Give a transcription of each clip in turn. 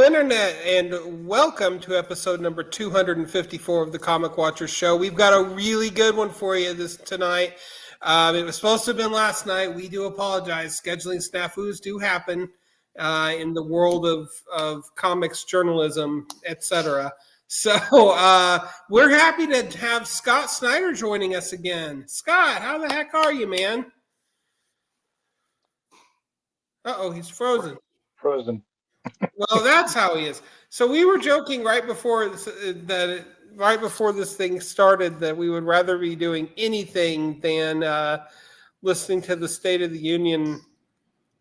Internet, and welcome to episode number 254 of the Comic Watchers Show. We've got a really good one for you tonight. It was supposed to have been last night. We do apologize. Scheduling snafus do happen in the world of comics journalism, etc. So we're happy to have Scott Snyder joining us again. Scott, how the heck are you, man? Uh-oh, he's frozen. Frozen. Well, that's how he is. So we were joking right before this thing started that we would rather be doing anything than listening to the State of the Union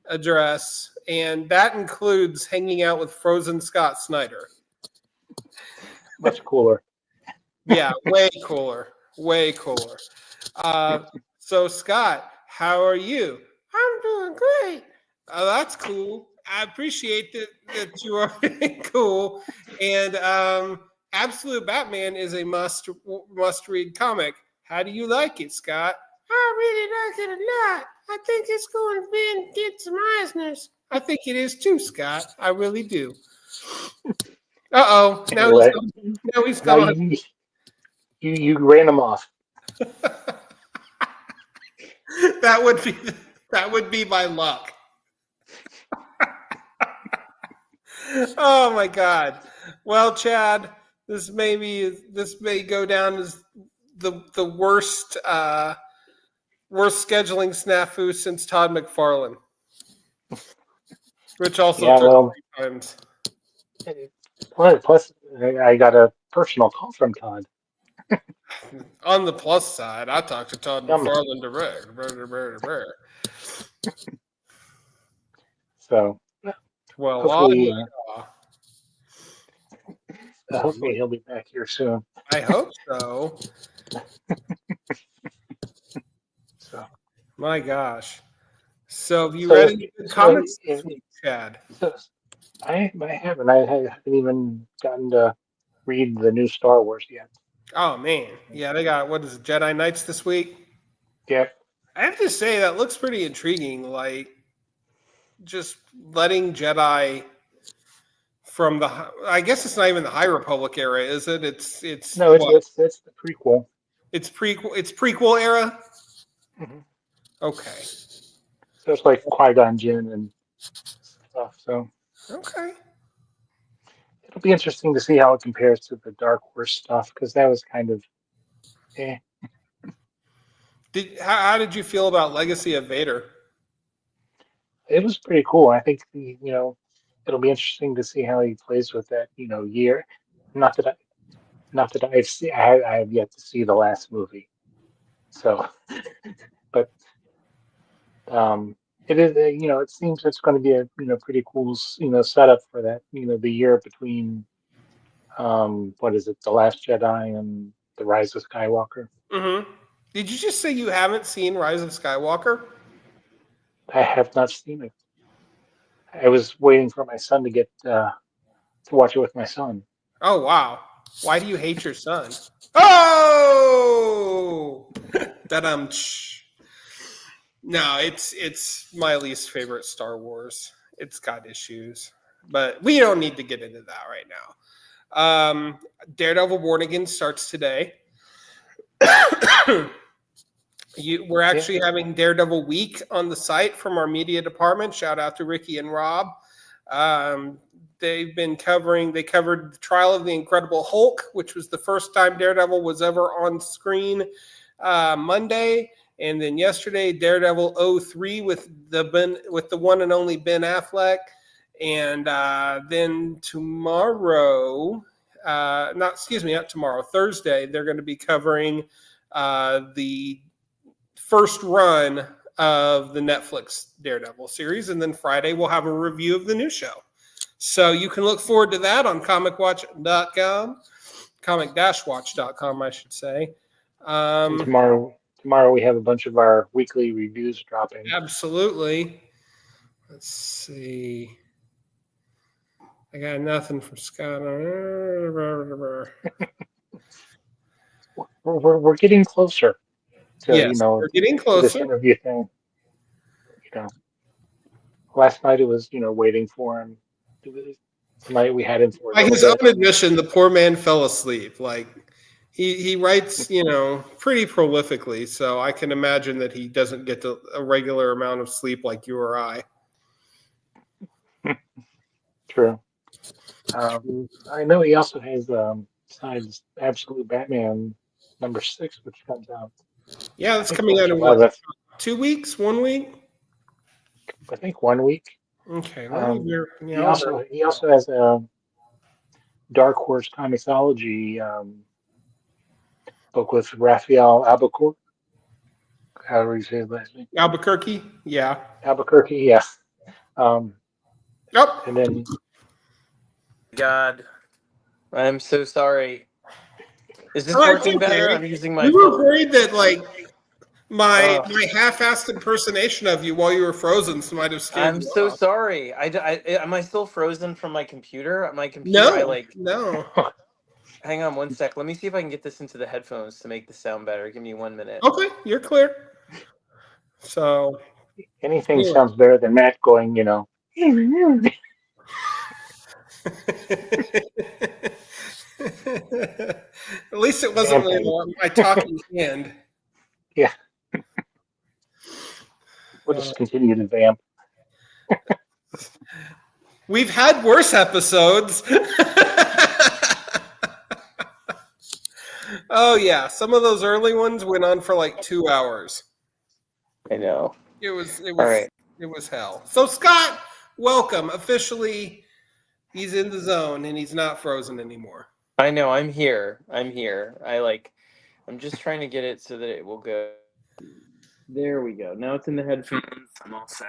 address, and that includes hanging out with frozen Scott Snyder. Much cooler. Yeah, way cooler. Way cooler. So, Scott, how are you? I'm doing great. Oh, that's cool. I appreciate that you are cool. And Absolute Batman is a must read comic. How do you like it, Scott? I really like it a lot. I think it's going to get some Eisners. I think it is too, Scott. I really do. Uh-oh. Now he's gone. You ran him off. That would be my luck. Oh my God! Well, Chad, this may go down as the worst scheduling snafu since Todd McFarlane, which also took 3 times. Plus, I got a personal call from Todd. On the plus side, I talked to Todd McFarlane direct. So, well, hopefully he'll be back here soon. I hope so. So, my gosh. So, have you read any comics this week, Chad? I haven't. I haven't even gotten to read the new Star Wars yet. Oh man, yeah, they got Jedi Knights this week. Yep. I have to say that looks pretty intriguing. Like, just letting Jedi from I guess it's not even the High Republic era, is it? It's the prequel. It's prequel era. Mm-hmm. Okay. So it's like Qui-Gon Jinn and stuff. So okay. It'll be interesting to see how it compares to the Dark Horse stuff, because that was kind of How did you feel about Legacy of Vader? It was pretty cool. I think it'll be interesting to see how he plays with that year. Not that I have yet to see the last movie. So, but it is it seems it's going to be a pretty cool setup for that the year between what is it, The Last Jedi and The Rise of Skywalker. Mm-hmm. Did you just say you haven't seen Rise of Skywalker? I have not seen it. I was waiting for my son to get to watch it with my son. Oh wow! Why do you hate your son? Oh, No, it's my least favorite Star Wars. It's got issues, but we don't need to get into that right now. Daredevil Born Again starts today. We're actually having Daredevil Week on the site from our media department. Shout out to Ricky and Rob. They covered the trial of the Incredible Hulk, which was the first time Daredevil was ever on screen Monday. And then yesterday, Daredevil 03 with the one and only Ben Affleck. And then tomorrow, not tomorrow, Thursday, they're going to be covering the first run of the Netflix Daredevil series. And then Friday, we'll have a review of the new show. So you can look forward to that on comicwatch.com, comic-watch.com, I should say. Tomorrow we have a bunch of our weekly reviews dropping. Absolutely. Let's see. I got nothing from Scott. We're getting closer to we're getting closer. To this interview thing. Last night it was waiting for him. Tonight we had him for a By little his own bit. admission, the poor man fell asleep. Like he writes, pretty prolifically. So I can imagine that he doesn't get a regular amount of sleep like you or I. True. I know he also has besides Absolute Batman #6, which comes out Yeah, I that's think coming March out in what, 11th. 2 weeks, 1 week? I think 1 week. Okay, let me hear. He Yeah, I'll write also it he down. also has a Dark Horse Comicsology book with Raphael Albuquerque. However you say his last name, Albuquerque. Yeah. Albuquerque. Yeah. Um, and Yep. then God, I'm so sorry. Is this Oh, it's working better? okay. I'm using We my were phone. worried that like my Oh, my half-assed impersonation of you while you were frozen might have scared I'm you so off. sorry. Am I still frozen from my computer? My computer, No, no. hang on one sec. Let me see if I can get this into the headphones to make this sound better. Give me 1 minute. Okay, you're clear. So anything yeah. sounds better than Matt going, At least it wasn't vamping. my talking hand. Yeah, we'll Uh, just continue to vamp. we've had worse episodes. Oh yeah, some of those early ones went on for like 2 hours. I know. It was it All was right. it was hell. So Scott, welcome. Officially, he's in the zone and he's not frozen anymore. I know. I'm here. I'm here. I'm just trying to get it so that it will go. There we go. Now it's in the headphones. I'm all set.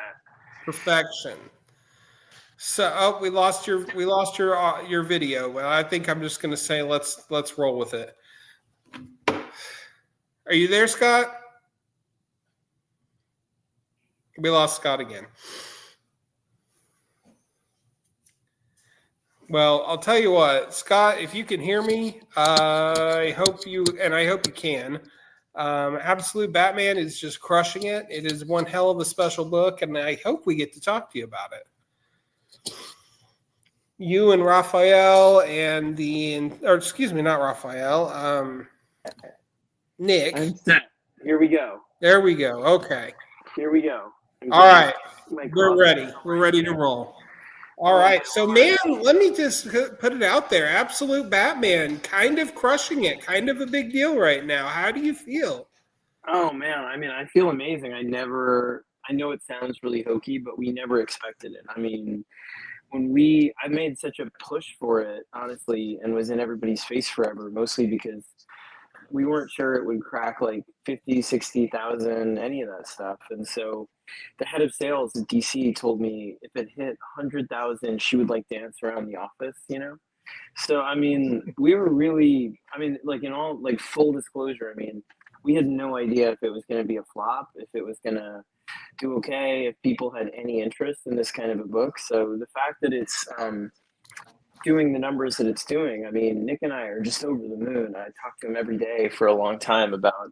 Perfection. So we lost your video. Well, I think I'm just going to say let's roll with it. Are you there, Scott? We lost Scott again. Well, I'll tell you what, Scott, if you can hear me, I hope you can. Absolute Batman is just crushing it. It is one hell of a special book, and I hope we get to talk to you about it. You and Raphael and not Raphael, Nick. I'm set. Here we go. There we go. Okay. Here we go. All right. My We're coffee. ready. We're ready to roll. All right. So, man, let me just put it out there. Absolute Batman, kind of crushing it. Kind of a big deal right now. How do you feel? Oh man, I mean, I feel amazing. I know it sounds really hokey, but we never expected it. I mean, I made such a push for it, honestly, and was in everybody's face forever, mostly because we weren't sure it would crack like 50, 60,000, any of that stuff. And so the head of sales at DC told me if it hit 100,000, she would like dance around the office, you know? So, I mean, we were really, I mean, like in all, like full disclosure, I mean, we had no idea if it was going to be a flop, if it was going to do okay, if people had any interest in this kind of a book. So the fact that it's doing the numbers that it's doing, I mean, Nick and I are just over the moon. I talk to him every day for a long time about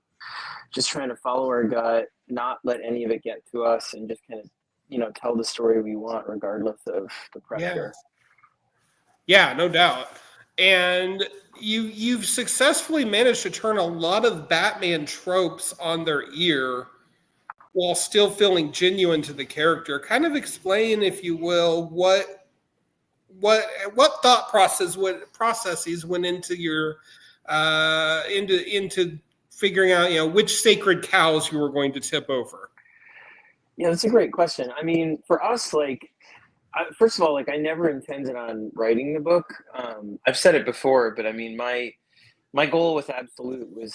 just trying to follow our gut, not let any of it get to us, and just kind of, tell the story we want regardless of the pressure. Yeah, no doubt. And you've successfully managed to turn a lot of Batman tropes on their ear while still feeling genuine to the character. Kind of explain, if you will, what thought processes went into your into figuring out which sacred cows you were going to tip over. Yeah, that's a great question. I mean, for us, first of all, I never intended on writing the book. I've said it before, but I mean, my goal with Absolute was,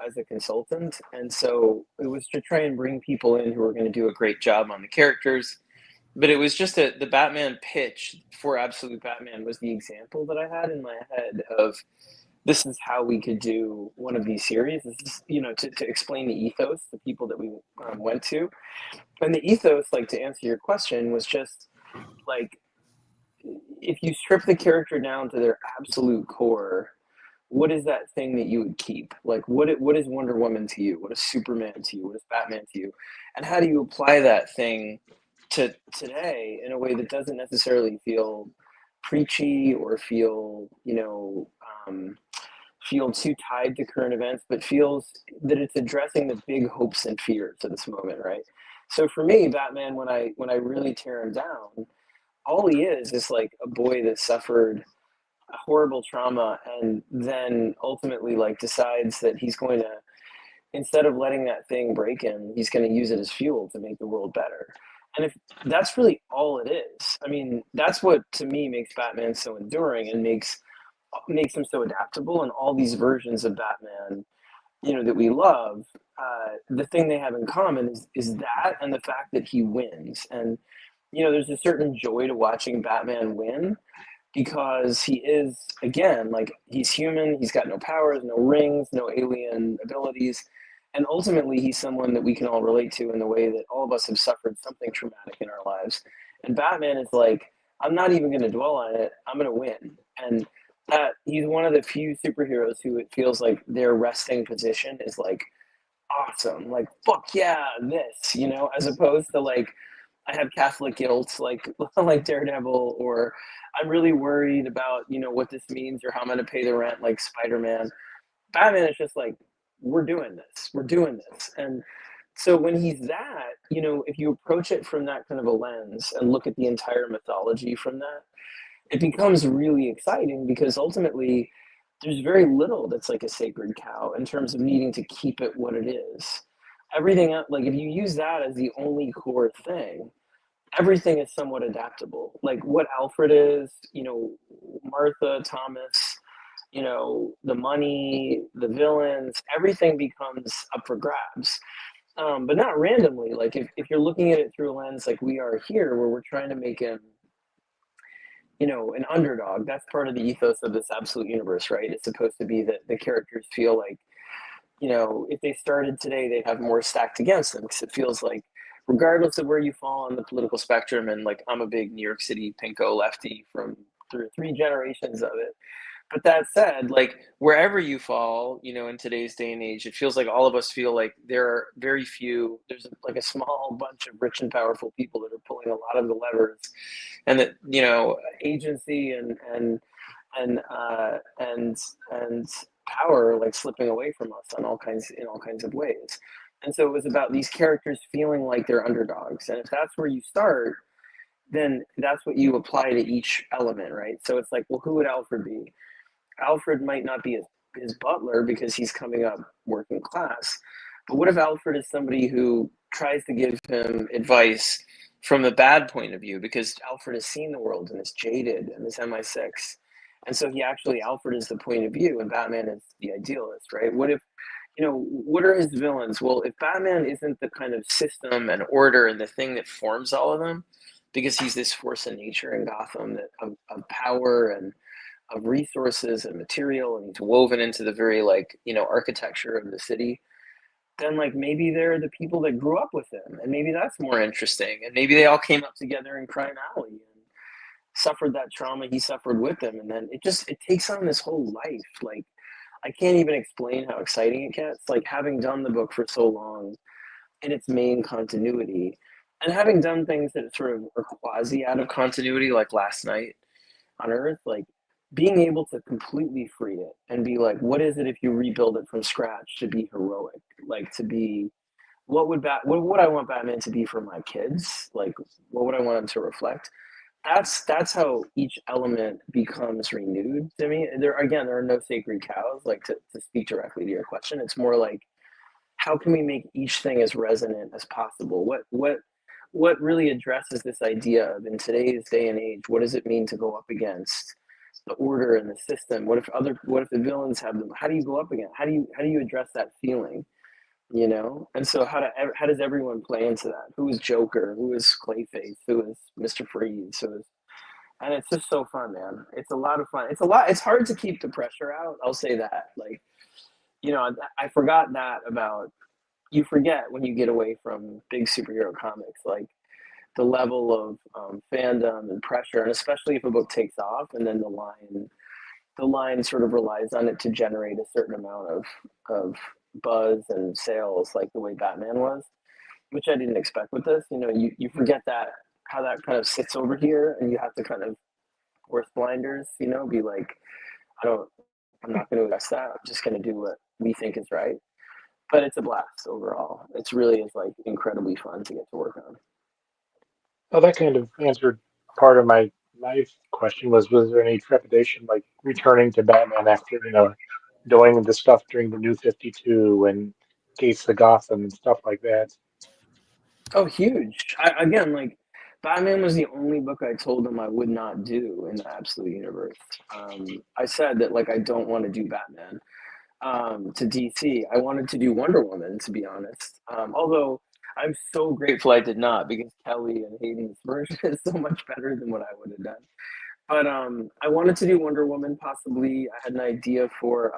as a consultant, and so it was to try and bring people in who were going to do a great job on the characters. But it was just the Batman pitch for Absolute Batman was the example that I had in my head of this is how we could do one of these series. This is, to explain the ethos, the people that we went to. And the ethos, to answer your question, was just if you strip the character down to their absolute core, what is that thing that you would keep? What is Wonder Woman to you? What is Superman to you? What is Batman to you? And how do you apply that thing to today in a way that doesn't necessarily feel preachy or feel, feel too tied to current events, but feels that it's addressing the big hopes and fears of this moment, right? So for me, Batman, when I really tear him down, all he is like a boy that suffered a horrible trauma and then ultimately like decides that he's going to, instead of letting that thing break him, he's going to use it as fuel to make the world better. And if that's really all it is, I mean, that's what to me makes Batman so enduring and makes him so adaptable. And all these versions of Batman, that we love, the thing they have in common is that, and the fact that he wins. And there's a certain joy to watching Batman win, because he is, again, like, he's human, he's got no powers, no rings, no alien abilities, and ultimately he's someone that we can all relate to in the way that all of us have suffered something traumatic in our lives. And Batman is like, I'm not even going to dwell on it, I'm going to win. And that he's one of the few superheroes who it feels like their resting position is like awesome, like fuck yeah, this, as opposed to like, I have Catholic guilt, like like Daredevil, or I'm really worried about what this means or how I'm going to pay the rent, like Spider-Man. Batman is just like, we're doing this, and so when he's that, if you approach it from that kind of a lens and look at the entire mythology from that, it becomes really exciting, because ultimately there's very little that's like a sacred cow in terms of needing to keep it what it is. Everything else, like if you use that as the only core thing, everything is somewhat adaptable. Like what Alfred is, Martha, Thomas, the money, the villains, everything becomes up for grabs. But not randomly. Like if you're looking at it through a lens like we are here, where we're trying to make him, an underdog, that's part of the ethos of this absolute universe, right? It's supposed to be that the characters feel like, if they started today, they'd have more stacked against them, because it feels like, regardless of where you fall on the political spectrum, and like I'm a big New York City pinko lefty from through three generations of it. But that said, like wherever you fall, in today's day and age, it feels like all of us feel like there are very few, there's like a small bunch of rich and powerful people that are pulling a lot of the levers, and that, agency and power like slipping away from us in all kinds of ways. And so it was about these characters feeling like they're underdogs. And if that's where you start, then that's what you apply to each element, right? So it's like, well, who would Alfred be? Alfred might not be his butler because he's coming up working class. But what if Alfred is somebody who tries to give him advice from the bad point of view, because Alfred has seen the world and is jaded and is MI6. And so Alfred is the point of view and Batman is the idealist, right? What if, what are his villains? Well, if Batman isn't the kind of system and order and the thing that forms all of them, because he's this force of nature in Gotham that of power and of resources and material, and he's woven into the very architecture of the city, then like maybe they're the people that grew up with him, and maybe that's more interesting, and maybe they all came up together in Crime Alley and suffered that trauma he suffered with them, and then it takes on this whole life. Like I can't even explain how exciting it gets, like having done the book for so long in its main continuity, and having done things that sort of are quasi out of continuity, like Last Night on Earth, like being able to completely free it and be like, what is it if you rebuild it from scratch to be heroic? Like to be, what would I want Batman to be for my kids? Like, what would I want him to reflect? That's how each element becomes renewed to me. There are no sacred cows. Like to speak directly to your question, it's more like, how can we make each thing as resonant as possible? What really addresses this idea of, in today's day and age, what does it mean to go up against the order and the system? What if the villains have them? How do you go up against? How do you address that feeling? And so how does everyone play into that? Who is Joker? Who is Clayface? Who is Mr. Freeze? And it's just so fun, man. It's a lot of fun. It's hard to keep the pressure out, I'll say that. Like, I forgot that about, you forget when you get away from big superhero comics, like the level of fandom and pressure, and especially if a book takes off, and then the line sort of relies on it to generate a certain amount of buzz and sales, like the way Batman was, which I didn't expect with this. You forget that, how that kind of sits over here, and you have to kind of horse blinders, be like, I'm not going to address that. I'm just going to do what we think is right. But it's a blast overall. It's really is like incredibly fun to get to work on. Well, that kind of answered part of my question was there any trepidation like returning to Batman after, doing the stuff during the New 52 and Gates of Gotham and stuff like that? Oh, huge. Again, like, Batman was the only book I told them I would not do in the Absolute Universe. I said that, like, I don't want to do Batman to DC. I wanted to do Wonder Woman, to be honest. Although I'm so grateful I did not, because Kelly and Hayden's version is so much better than what I would have done. But I wanted to do Wonder Woman, possibly. I had an idea for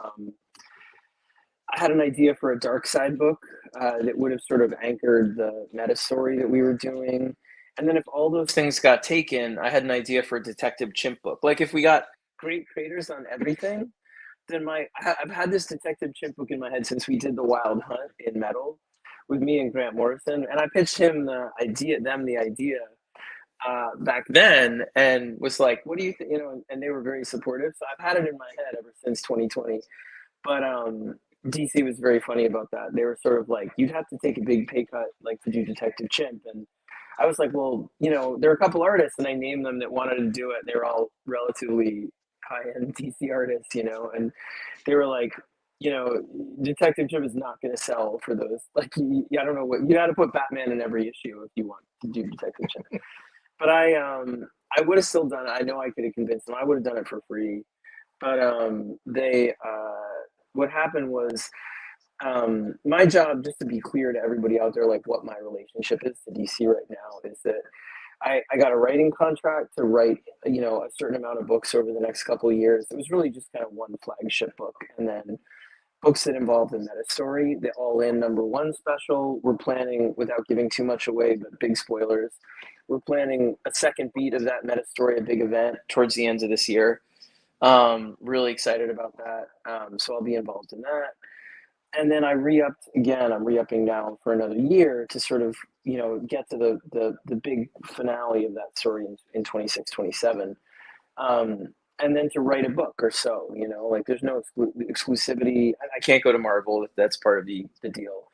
a Dark Side book that would have sort of anchored the meta story that we were doing. And then if all those things got taken, I had an idea for a Detective Chimp book. Like, if we got great creators on everything, then I've had this Detective Chimp book in my head since we did the Wild Hunt in Metal with me and Grant Morrison, and I pitched them the idea back then, and was like, "What do you think?" And they were very supportive. So I've had it in my head ever since 2020. But DC was very funny about that. They were sort of like, "You'd have to take a big pay cut, like, to do Detective Chimp," and I was like, "Well, there are a couple artists," and I named them that wanted to do it. They were all relatively high-end DC artists, and they were like, Detective Chimp is not going to sell for those. Like, I don't know what you got to put Batman in every issue if you want to do Detective Chimp. But I would have still done it. I know I could have convinced them. I would have done it for free. But what happened was, my job, just to be clear to everybody out there, like, what my relationship is to DC right now, is that I got a writing contract to write, a certain amount of books over the next couple of years. It was really just kind of one flagship book, and then books that involved the meta story, the all-in #1 special. We're planning, without giving too much away, but big spoilers, we're planning a second beat of that meta story, a big event towards the end of this year. Really excited about that. So I'll be involved in that. And then I re-upped again. I'm re-upping now for another year to sort of, get to the big finale of that story in 26, 27. And then to write a book or so, like, there's no exclusivity. I can't go to Marvel if that's part of the deal.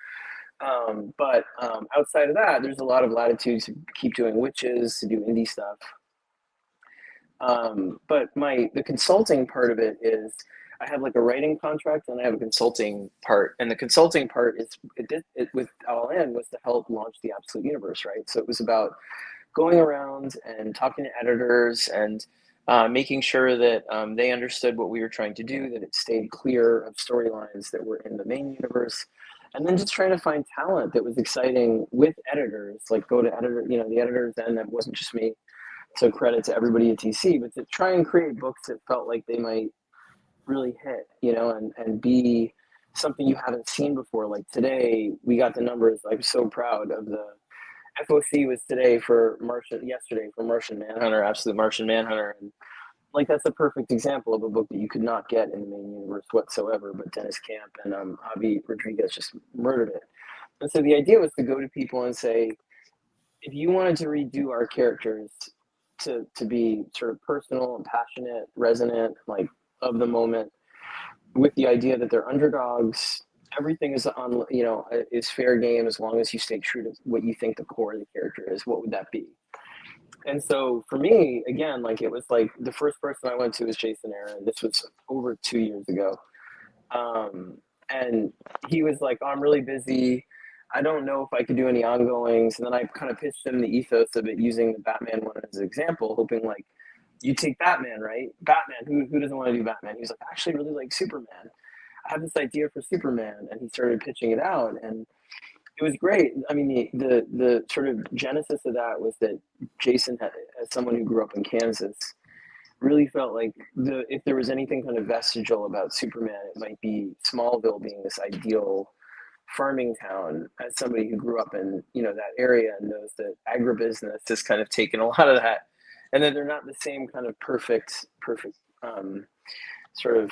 But outside of that, there's a lot of latitude to keep doing witches, to do indie stuff. But the consulting part of it is, I have like a writing contract and I have a consulting part, and the consulting part is it with All In was to help launch the Absolute Universe, right? So it was about going around and talking to editors and making sure that they understood what we were trying to do, that it stayed clear of storylines that were in the main universe, and then just trying to find talent that was exciting with editors, like go to the editors, and that wasn't just me. So credit to everybody at DC, but to try and create books that felt like they might really hit, and be something you haven't seen before. Like today, we got the numbers. I'm so proud of the FOC was yesterday for Martian Manhunter, Absolute Martian Manhunter. And like, that's a perfect example of a book that you could not get in the main universe whatsoever, but Dennis Camp and Javi Rodriguez just murdered it. And so the idea was to go to people and say, if you wanted to redo our characters to be sort of personal and passionate, resonant, like, of the moment, with the idea that they're underdogs, everything is fair game as long as you stay true to what you think the core of the character is. What would that be? And so for me, again, like, it was like the first person I went to was Jason Aaron. This was over 2 years ago. And he was like, "Oh, I'm really busy. I don't know if I could do any ongoings." And then I kind of pitched him the ethos of it, using the Batman one as an example, hoping, like, you take Batman, right? Batman, who doesn't want to do Batman? He was like, "I actually really like Superman. I have this idea for Superman." And he started pitching it out, and it was great. I mean, the sort of genesis of that was that Jason, as someone who grew up in Kansas, really felt like if there was anything kind of vestigial about Superman, it might be Smallville being this ideal farming town. As somebody who grew up in that area and knows that agribusiness has kind of taken a lot of that, and that they're not the same kind of perfect sort of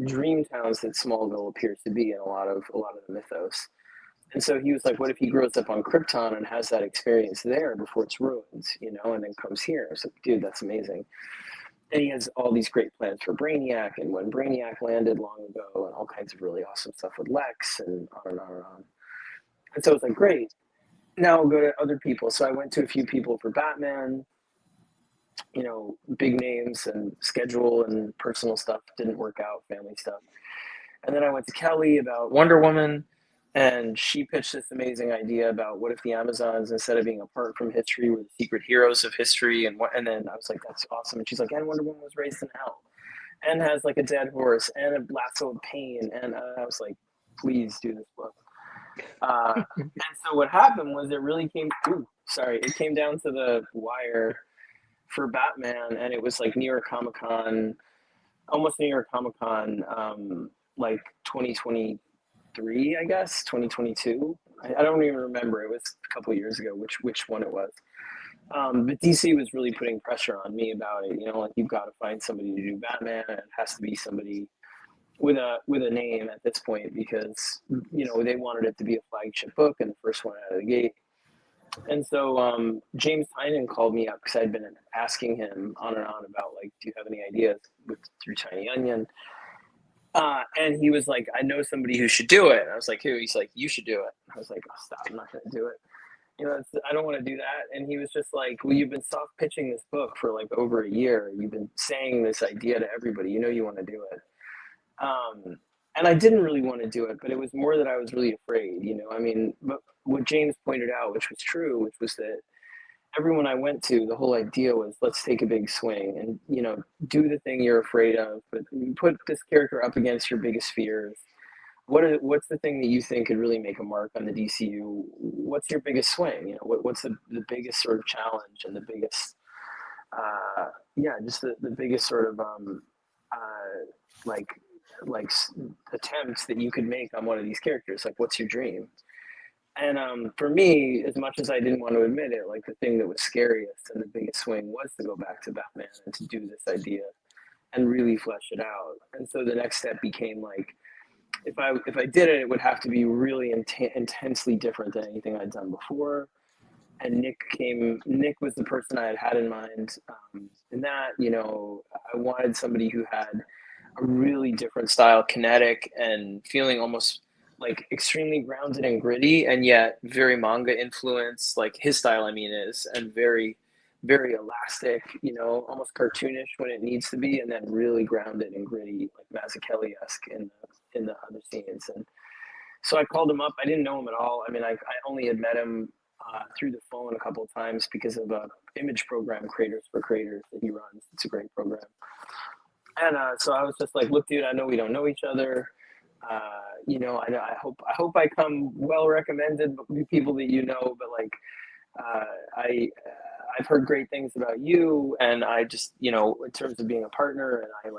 dream towns that Smallville appears to be in a lot of the mythos. And so he was like, what if he grows up on Krypton and has that experience there before it's ruined, and then comes here? I was like, dude, that's amazing. And he has all these great plans for Brainiac, and when Brainiac landed long ago, and all kinds of really awesome stuff with Lex, and on and on and on. And so I was like, great. Now I'll go to other people. So I went to a few people for Batman, big names, and schedule and personal stuff didn't work out, family stuff. And then I went to Kelly about Wonder Woman, and she pitched this amazing idea about what if the Amazons, instead of being apart from history, were the secret heroes of history. And then I was like, that's awesome. And she's like, and Wonder Woman was raised in hell, and has like a dead horse and a lasso of pain. And I was like, please do this book. And so what happened was it came down to the wire for Batman, and it was like New York Comic Con, almost New York Comic Con, like 2023, I guess, 2022. I don't even remember. It was a couple of years ago, which one it was. But DC was really putting pressure on me about it. Like, you've got to find somebody to do Batman, and it has to be somebody with a name at this point, because they wanted it to be a flagship book and the first one out of the gate. And so James Tynion called me up because I'd been asking him on and on about, like, do you have any ideas through Tiny Onion? And he was like, I know somebody who should do it. And I was like, who? He's like, you should do it. I was like, oh, stop, I'm not going to do it. I don't want to do that. And he was just like, well, you've been soft pitching this book for like over a year. You've been saying this idea to everybody. You want to do it. And I didn't really want to do it, but it was more that I was really afraid, but what James pointed out, which was true, which was that everyone I went to, the whole idea was, let's take a big swing and, do the thing you're afraid of, but put this character up against your biggest fears. What's the thing that you think could really make a mark on the DCU? What's your biggest swing? What's the biggest sort of challenge and the biggest, just the biggest sort of, like attempts that you could make on one of these characters? Like, what's your dream? And for me, as much as I didn't want to admit it, like, the thing that was scariest and the biggest swing was to go back to Batman and to do this idea and really flesh it out. And so the next step became, like, if I did it, it would have to be really intensely different than anything I'd done before. And Nick was the person I had in mind. In that, I wanted somebody who had a really different style, kinetic and feeling almost like extremely grounded and gritty, and yet very manga influenced, like his style, is, and very, very elastic, almost cartoonish when it needs to be, and then really grounded and gritty, like Mazzucchelli-esque in the other scenes. And so I called him up. I didn't know him at all. I only had met him through the phone a couple of times because of a image program, Creators for Creators, that he runs. It's a great program. And so I was just like, look, dude, I know we don't know each other. I hope I come well recommended by people that but like, I've heard great things about you, and I just, in terms of being a partner, and I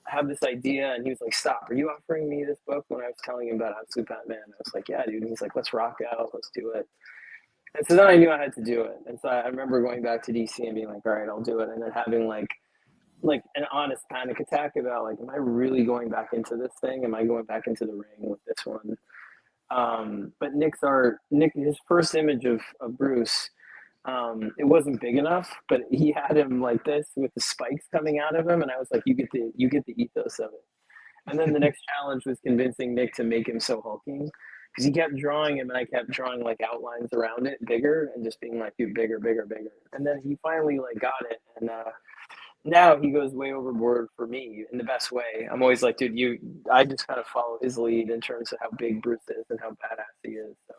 have this idea. And he was like, stop, are you offering me this book? When I was telling him about Absolute Batman, I was like, yeah, dude. And he's like, let's rock out, let's do it. And so then I knew I had to do it. And so I remember going back to DC and being like, all right, I'll do it. And then having like an honest panic attack about, like, am I really going back into this thing? Am I going back into the ring with this one? But his first image of Bruce, it wasn't big enough, but he had him like this with the spikes coming out of him. And I was like, you get the ethos of it. And then the next challenge was convincing Nick to make him so hulking, because he kept drawing him and I kept drawing like outlines around it bigger and just being like, dude, bigger, bigger, bigger. And then he finally like got it. And, now he goes way overboard for me in the best way. I'm always like, dude, I just kind of follow his lead in terms of how big Bruce is and how badass he is. So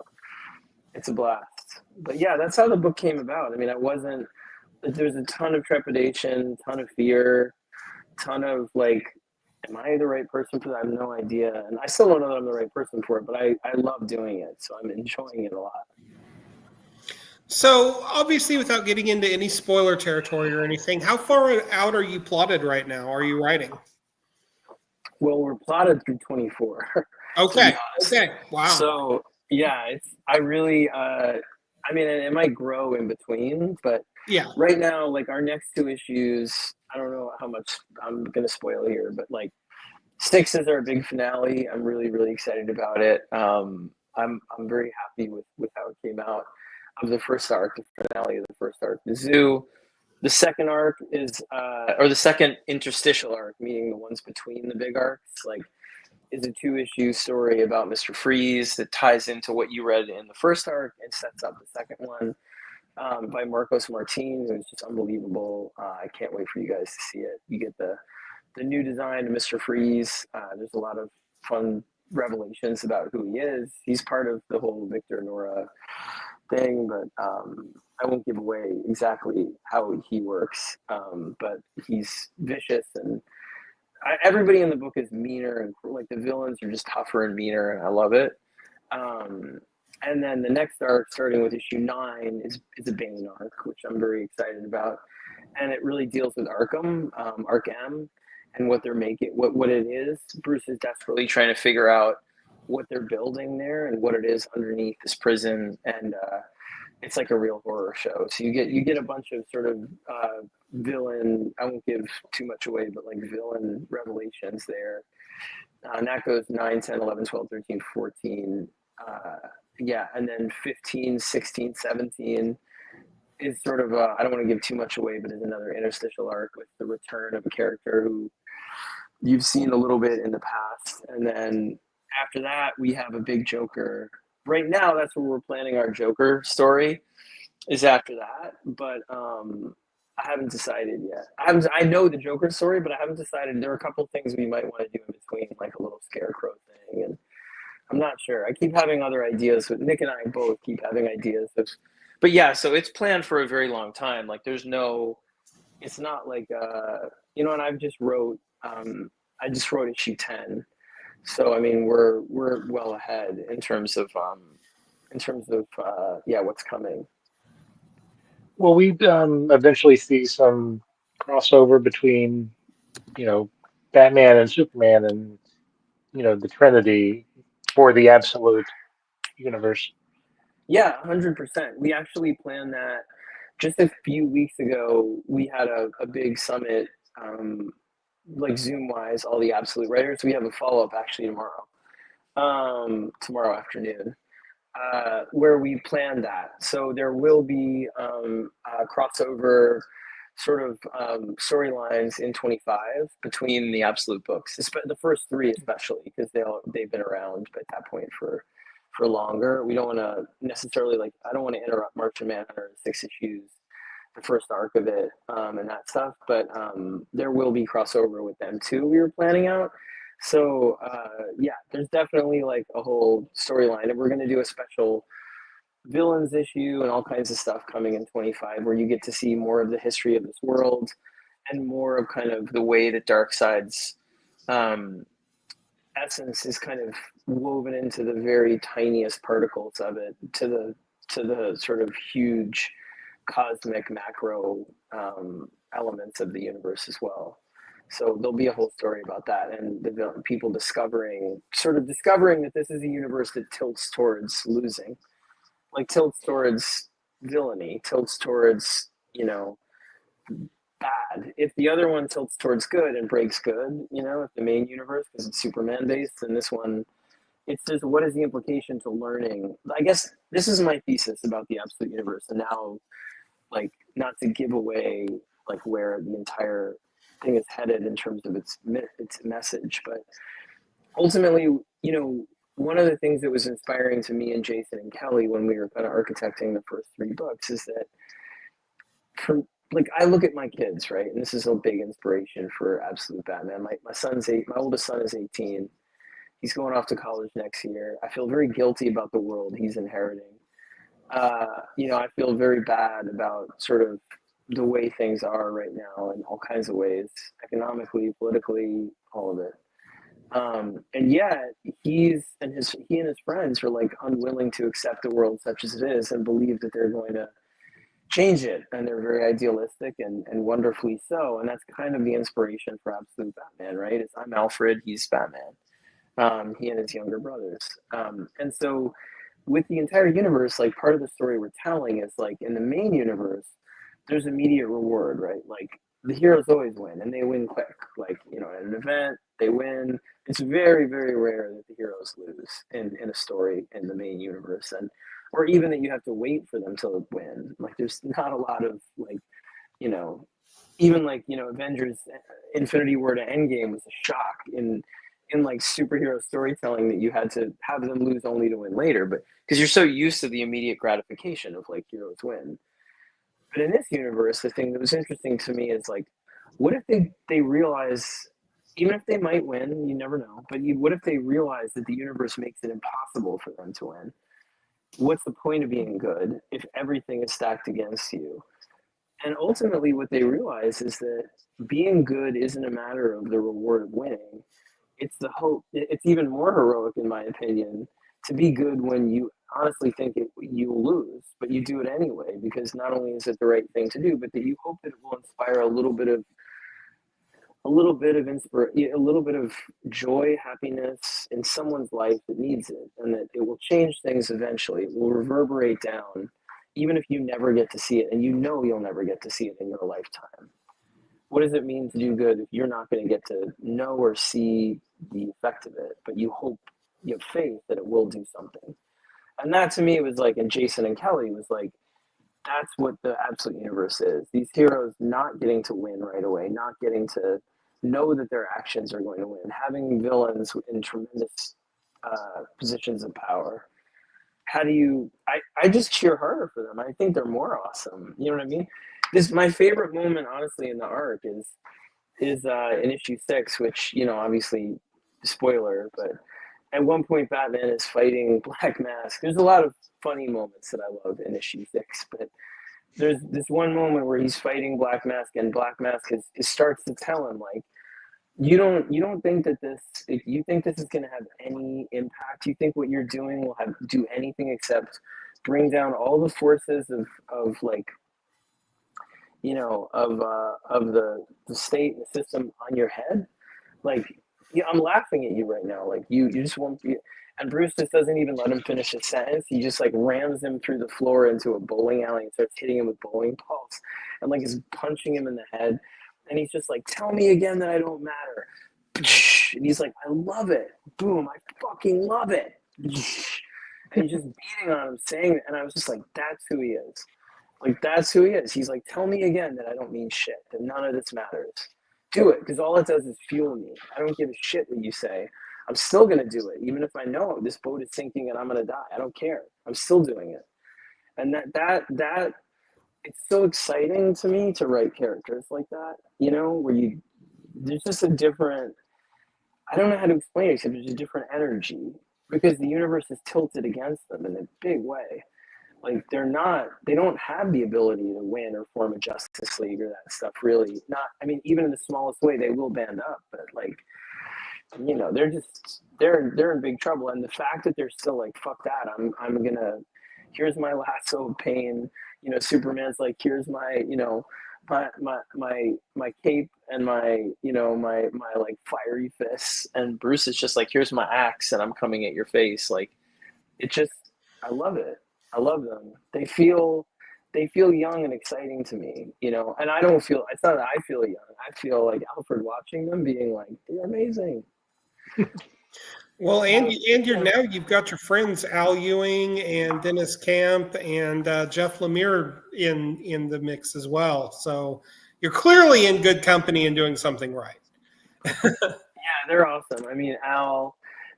it's a blast. But yeah, that's how the book came about. There's a ton of trepidation, ton of fear, ton of like, am I the right person for that? I have no idea. And I still don't know that I'm the right person for it, but I love doing it. So I'm enjoying it a lot. So, obviously, without getting into any spoiler territory or anything, how far out are you plotted right now? Are you writing? Well, we're plotted through 24. Okay. Okay. Wow. So, yeah, I really, it might grow in between, but yeah, right now, like, our next two issues, I don't know how much I'm going to spoil here, but like, Styx is our big finale. I'm really, really excited about it. I'm very happy with how it came out. Of the first arc, the finale of the first arc, the zoo. The second arc is, or the second interstitial arc, meaning the ones between the big arcs, like, is a 2-issue story about Mr. Freeze that ties into what you read in the first arc and sets up the second one, by Marcos Martin, who's just unbelievable. I can't wait for you guys to see it. You get the new design of Mr. Freeze. There's a lot of fun revelations about who he is. He's part of the whole Victor Nora thing, but I won't give away exactly how he works. But he's vicious, and everybody in the book is meaner, and like the villains are just tougher and meaner, and I love it. And then the next arc, starting with issue 9, is a Bane arc, which I'm very excited about, and it really deals with Arkham, Arkham, and what they're making, what it is. Bruce is desperately trying to figure out what they're building there and what it is underneath this prison, and it's like a real horror show. So you get a bunch of sort of villain. I won't give too much away, but like villain revelations there. And that goes 9, 10, 11, 12, 13, 14. Yeah, and then 15, 16, 17 is sort of I don't want to give too much away, but is another interstitial arc with the return of a character who you've seen a little bit in the past. And then after that, we have a big Joker. Right now, that's where we're planning our Joker story, is after that. But I haven't decided yet. I know the Joker story, but I haven't decided. There are a couple things we might want to do in between, like a little scarecrow thing, and I'm not sure. I keep having other ideas. But Nick and I both keep having ideas. But yeah, so it's planned for a very long time. Like there's no, it's not like and I just wrote issue 10. So I mean, we're well ahead in terms of what's coming. Will we eventually see some crossover between, Batman and Superman and, the Trinity for the absolute universe? Yeah, 100%. We actually planned that just a few weeks ago. We had a big summit, like Zoom wise, all the absolute writers. We have a follow up actually tomorrow afternoon, where we planned that. So there will be crossover sort of storylines in 25 between the absolute books, the first 3 especially, because they've been around at that point for longer. We don't want to necessarily I don't want to interrupt Martian Manhunter 6 issues, the first arc of it, and that stuff. But there will be crossover with them too. We were planning out. So there's definitely like a whole storyline, and we're going to do a special villains issue and all kinds of stuff coming in 25, where you get to see more of the history of this world and more of kind of the way that Darkseid's essence is kind of woven into the very tiniest particles of it, to the sort of huge cosmic macro elements of the universe as well. So there'll be a whole story about that, and the people discovering that this is a universe that tilts towards losing, like tilts towards villainy, tilts towards bad. If the other one tilts towards good and breaks good, if the main universe, because it's Superman based, and this one, it's just what is the implication to learning? I guess this is my thesis about the absolute universe, and now, like, not to give away like where the entire thing is headed in terms of its message, but ultimately, one of the things that was inspiring to me and Jason and Kelly when we were kind of architecting the first 3 books is that, I look at my kids, right, and this is a big inspiration for Absolute Batman. My oldest son is 18. He's going off to college next year. I feel very guilty about the world he's inheriting. I feel very bad about sort of the way things are right now in all kinds of ways, economically, politically, all of it. And yet he and his friends are like unwilling to accept the world such as it is and believe that they're going to change it. And they're very idealistic and wonderfully so. And that's kind of the inspiration for Absolute Batman, right? I'm Alfred, he's Batman. He and his younger brothers. And so with the entire universe, like part of the story we're telling is like in the main universe, there's immediate reward, right? Like the heroes always win, and they win quick. Like, you know, at an event, they win. It's very, very rare that the heroes lose in a story in the main universe, and or even that you have to wait for them to win. Like, there's not a lot of like, you know, even like, you know, Avengers Infinity War to Endgame was a shock in like superhero storytelling that you had to have them lose only to win later, but because you're so used to the immediate gratification of like heroes win. But in this universe, the thing that was interesting to me is like, what if they realize, even if they might win, you never know, but what if they realize that the universe makes it impossible for them to win? What's the point of being good if everything is stacked against you? And ultimately, what they realize is that being good isn't a matter of the reward of winning. It's the hope. It's even more heroic, in my opinion, to be good when you honestly think you'll lose, but you do it anyway because not only is it the right thing to do, but that you hope that it will inspire a little bit of joy, happiness in someone's life that needs it, and that it will change things eventually. It will reverberate down, even if you never get to see it, and you know you'll never get to see it in your lifetime. What does it mean to do good if you're not going to get to know or see the effect of it, but you hope, you have faith that it will do something? And that to me was like, and Jason and Kelly was like, that's what the absolute universe is. These heroes not getting to win right away, not getting to know that their actions are going to win, having villains in tremendous positions of power. How do you? I just cheer harder for them. I think they're more awesome. You know what I mean? This my favorite moment, honestly, in the arc is in issue 6, which, you know, obviously spoiler, but at one point Batman is fighting Black Mask. There's a lot of funny moments that I love in issue 6, but there's this one moment where he's fighting Black Mask, and Black Mask starts to tell him like, you don't think that you think this is going to have any impact? You think what you're doing will do anything except bring down all the forces of like, you know, of the state and the system on your head? Like, yeah, I'm laughing at you right now. Like, you just won't be. And Bruce just doesn't even let him finish his sentence. He just like rams him through the floor into a bowling alley and starts hitting him with bowling balls, and like is punching him in the head. And he's just like, "Tell me again that I don't matter." And he's like, "I love it." Boom! I fucking love it. And he's just beating on him, saying, and I was just like, "That's who he is. Like, that's who he is." He's like, "Tell me again that I don't mean shit. That none of this matters. Do it, because all it does is fuel me. I don't give a shit what you say. I'm still gonna do it, even if I know this boat is sinking and I'm gonna die. I don't care. I'm still doing it." And that it's so exciting to me to write characters like that. You know, where there's just a different. I don't know how to explain it, except there's a different energy because the universe is tilted against them in a big way. Like, they don't have the ability to win or form a Justice League or that stuff, really. Not, I mean, even in the smallest way, they will band up, but like, you know, they're in big trouble. And the fact that they're still like, fuck that, I'm gonna, here's my lasso of pain. You know, Superman's like, here's my, you know, my cape and my, you know, my like fiery fists, and Bruce is just like, here's my axe and I'm coming at your face. Like, it just, I love it. I love them. They feel young and exciting to me, you know. And I don't feel. It's not that I feel young. I feel like Alfred watching them, being like, they're amazing. Well, and you've got your friends Al Ewing and Dennis Camp and Jeff Lemire in the mix as well. So you're clearly in good company and doing something right. Yeah, they're awesome. I mean, Al,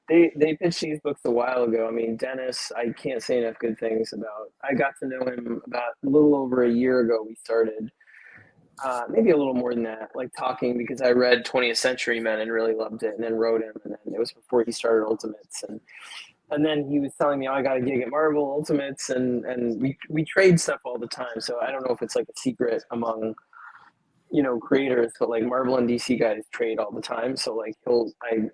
they pitched these books a while ago. I mean, Dennis, I can't say enough good things about. I got to know him about a little over a year ago. We started, maybe a little more than that, like talking because I read 20th Century Men and really loved it, and then wrote him, and then it was before he started Ultimates, and then he was telling me, "Oh, I got a gig at Marvel Ultimates," and we trade stuff all the time. So I don't know if it's like a secret among, you know, creators, but like Marvel and DC guys trade all the time. So like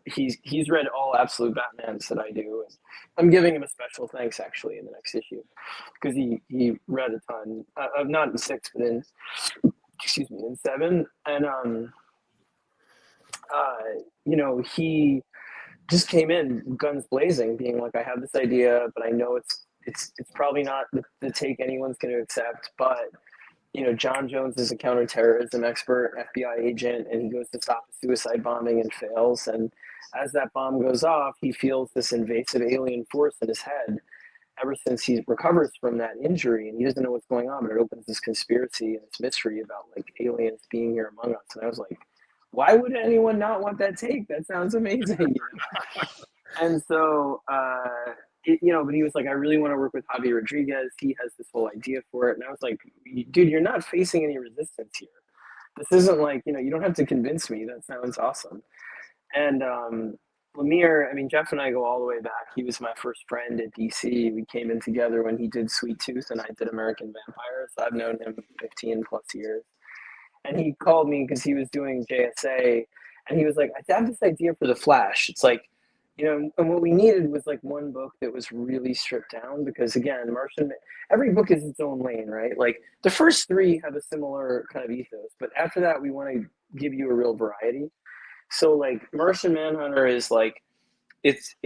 he's read all Absolute Batmans that I do, and I'm giving him a special thanks actually in the next issue because he read a ton, not in 6, but in, excuse me, in 7, and you know, he just came in guns blazing, being like, I have this idea, but I know it's probably not the take anyone's going to accept, but John Jones is a counterterrorism expert, FBI agent, and he goes to stop a suicide bombing and fails. And as that bomb goes off, he feels this invasive alien force in his head ever since he recovers from that injury, and he doesn't know what's going on, but it opens this conspiracy and this mystery about like aliens being here among us. And I was like, why would anyone not want that take? That sounds amazing. And so, but he was like, I really want to work with Javi Rodriguez. He has this whole idea for it. And I was like, dude, you're not facing any resistance here. This isn't like, you don't have to convince me. That sounds awesome. And Lemire, I mean, Jeff and I go all the way back. He was my first friend at DC. We came in together when he did Sweet Tooth and I did American Vampire. So I've known him 15 plus years. And he called me because he was doing JSA. And he was like, I have this idea for The Flash. It's like, and what we needed was like one book that was really stripped down because, again, every book is its own lane, right? Like the first three have a similar kind of ethos. But after that, we want to give you a real variety. So like Martian Manhunter is like it's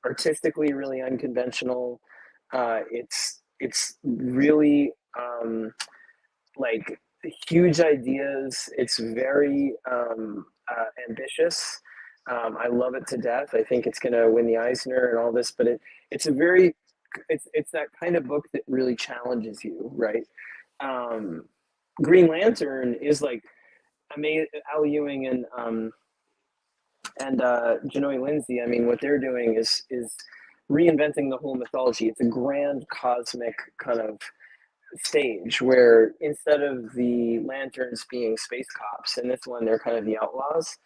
artistically really unconventional. It's really like huge ideas. It's very ambitious. I love it to death. I think it's going to win the Eisner and all this, but it's that kind of book that really challenges you, right? Green Lantern is like Al Ewing and Genoa Lindsay. I mean, what they're doing is reinventing the whole mythology. It's a grand cosmic kind of stage where instead of the lanterns being space cops, in this one they're kind of the outlaws,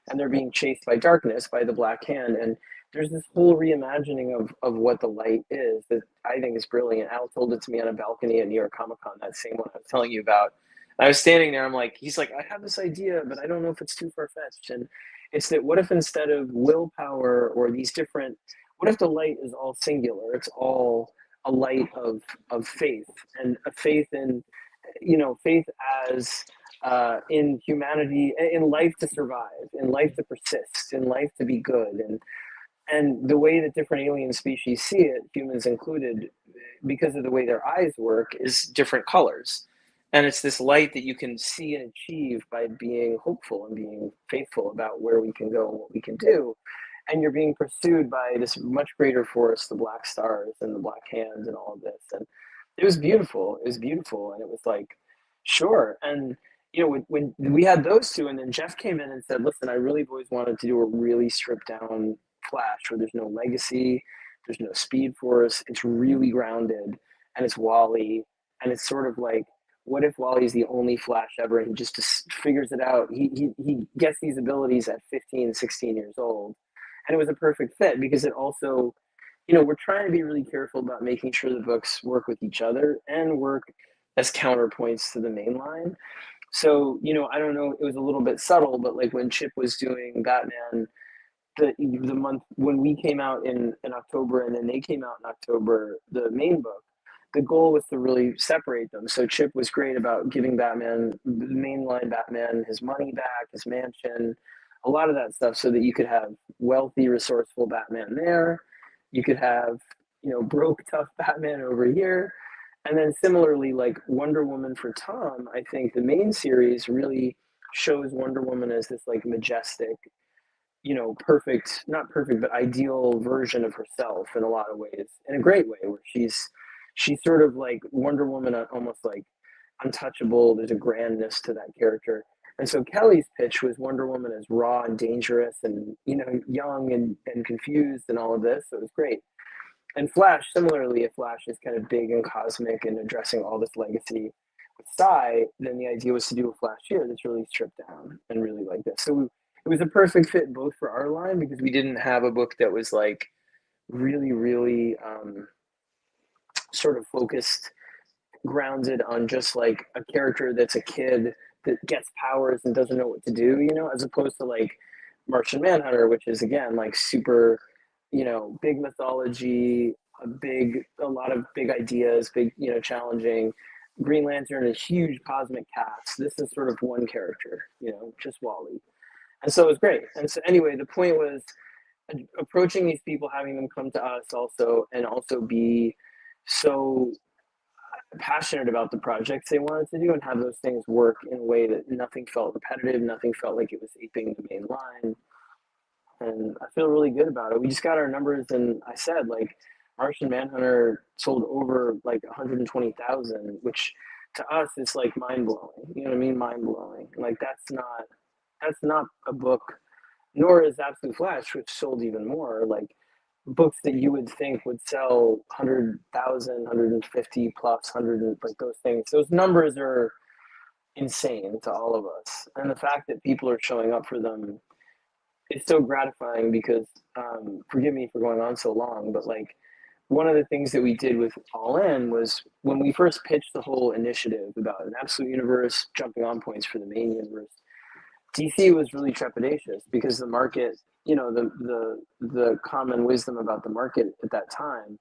and they're being chased by darkness, by the Black Hand. And there's this whole reimagining of what the light is that I think is brilliant. Al told it to me on a balcony at New York Comic Con, that same one I was telling you about. I was standing there, he's like, I have this idea, but I don't know if it's too far-fetched. And it's that what if instead of willpower or what if the light is all singular? It's all a light of faith, and a faith in, faith as in humanity, in life to survive, in life to persist, in life to be good. And the way that different alien species see it, humans included, because of the way their eyes work, is different colors. And it's this light that you can see and achieve by being hopeful and being faithful about where we can go and what we can do. And you're being pursued by this much greater force, the Black Stars and the Black Hands and all of this. And it was beautiful. It was beautiful. And it was like, sure. And, when we had those two, and then Jeff came in and said, listen, I really have always wanted to do a really stripped down Flash where there's no legacy, there's no Speed Force, it's really grounded, and it's Wally. And it's sort of like, what if Wally's the only Flash ever and he just figures it out? He gets these abilities at 15, 16 years old. And it was a perfect fit because it also, we're trying to be really careful about making sure the books work with each other and work as counterpoints to the main line. So, I don't know, it was a little bit subtle, but like when Chip was doing Batman, the month when we came out in October and then they came out in October, the main book, the goal was to really separate them. So Chip was great about giving Batman, the mainline Batman, his money back, his mansion, a lot of that stuff, so that you could have wealthy, resourceful Batman there. You could have, broke, tough Batman over here. And then similarly, like Wonder Woman for Tom, I think the main series really shows Wonder Woman as this like majestic, perfect, not perfect, but ideal version of herself in a lot of ways, in a great way, where she's sort of like Wonder Woman, almost like untouchable. There's a grandness to that character. And so Kelly's pitch was Wonder Woman as raw and dangerous and, young and confused and all of this. So it was great. And Flash, similarly, if Flash is kind of big and cosmic and addressing all this legacy with Psy, then the idea was to do a Flash here that's really stripped down and really like this. So it was a perfect fit both for our line, because we didn't have a book that was like really, really sort of focused, grounded on just like a character that's a kid that gets powers and doesn't know what to do, as opposed to like Martian Manhunter, which is again like super, big mythology, a lot of big ideas, big, challenging. Green Lantern, a huge cosmic cast. This is sort of one character, just Wally. And so it was great. And so anyway, the point was approaching these people, having them come to us also, and also be so passionate about the projects they wanted to do and have those things work in a way that nothing felt repetitive, nothing felt like it was aping the main line. And I feel really good about it. We just got our numbers, and I said, like, Martian Manhunter sold over like 120,000, which to us is like mind blowing. You know what I mean? Mind blowing. Like that's not a book, nor is Absolute Flash, which sold even more. Like books that you would think would sell 100,000, 150 plus, 100, like those things. Those numbers are insane to all of us, and the fact that people are showing up for them, it's so gratifying because forgive me for going on so long, but like one of the things that we did with All In was when we first pitched the whole initiative about an absolute universe, jumping on points for the main universe. DC was really trepidatious because the market, you know, the common wisdom about the market at that time,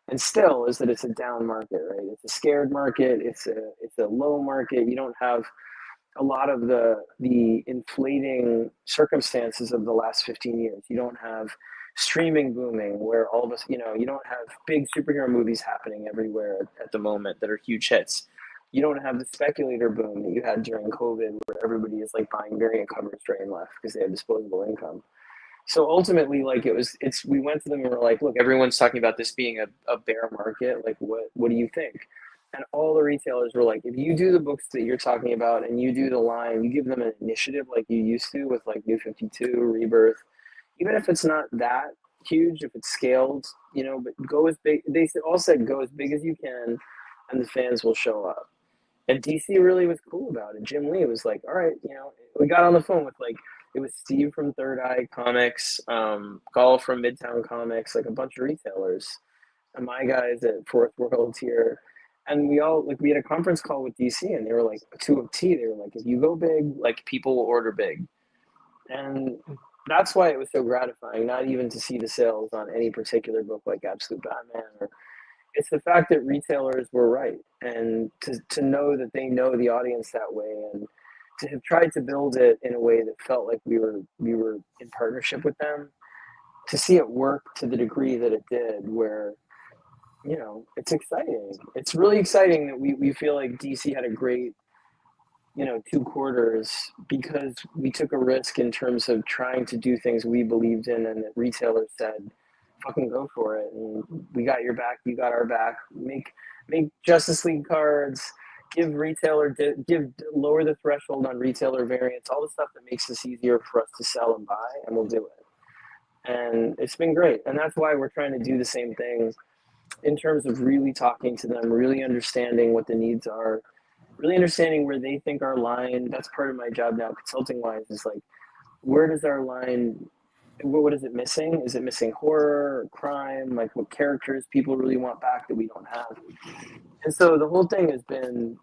and still, is that it's a down market, right? It's a scared market. It's a low market. You don't have a lot of the inflating circumstances of the last 15 years. You don't have streaming booming where all of us, you know, you don't have big superhero movies happening everywhere at the moment that are huge hits. You don't have the speculator boom that you had during COVID where everybody is like buying variant covers right and left because they have disposable income. So ultimately, like we went to them and we're like, look, everyone's talking about this being a bear market. Like, what do you think? And all the retailers were like, if you do the books that you're talking about and you do the line, you give them an initiative like you used to with like New 52, Rebirth, even if it's not that huge, if it's scaled, you know, but go as big. They all said go as big as you can, and the fans will show up. And DC really was cool about it. Jim Lee was like, all right, you know, we got on the phone with like, it was Steve from Third Eye Comics, Gall from Midtown Comics, like a bunch of retailers, and my guys at Fourth World here. And we all, like, we had a conference call with DC, and they were like, to a T, they were like, if you go big, like, people will order big. And that's why it was so gratifying, not even to see the sales on any particular book like Absolute Batman. It's the fact that retailers were right, and to know that they know the audience that way, and to have tried to build it in a way that felt like we were in partnership with them, to see it work to the degree that it did, where, you know, it's exciting. It's really exciting that we feel like DC had a great, you know, 2 quarters because we took a risk in terms of trying to do things we believed in, and that retailers said, fucking go for it. And we got your back, you got our back. Make Justice League cards, lower the threshold on retailer variants, all the stuff that makes this easier for us to sell and buy, and we'll do it. And it's been great. And that's why we're trying to do the same thing in terms of really talking to them, really understanding what the needs are, really understanding where they think our line, that's part of my job now, consulting wise, is like, where does our line, what is it missing? Is it missing horror or crime? Like, what characters people really want back that we don't have? And so the whole thing it's been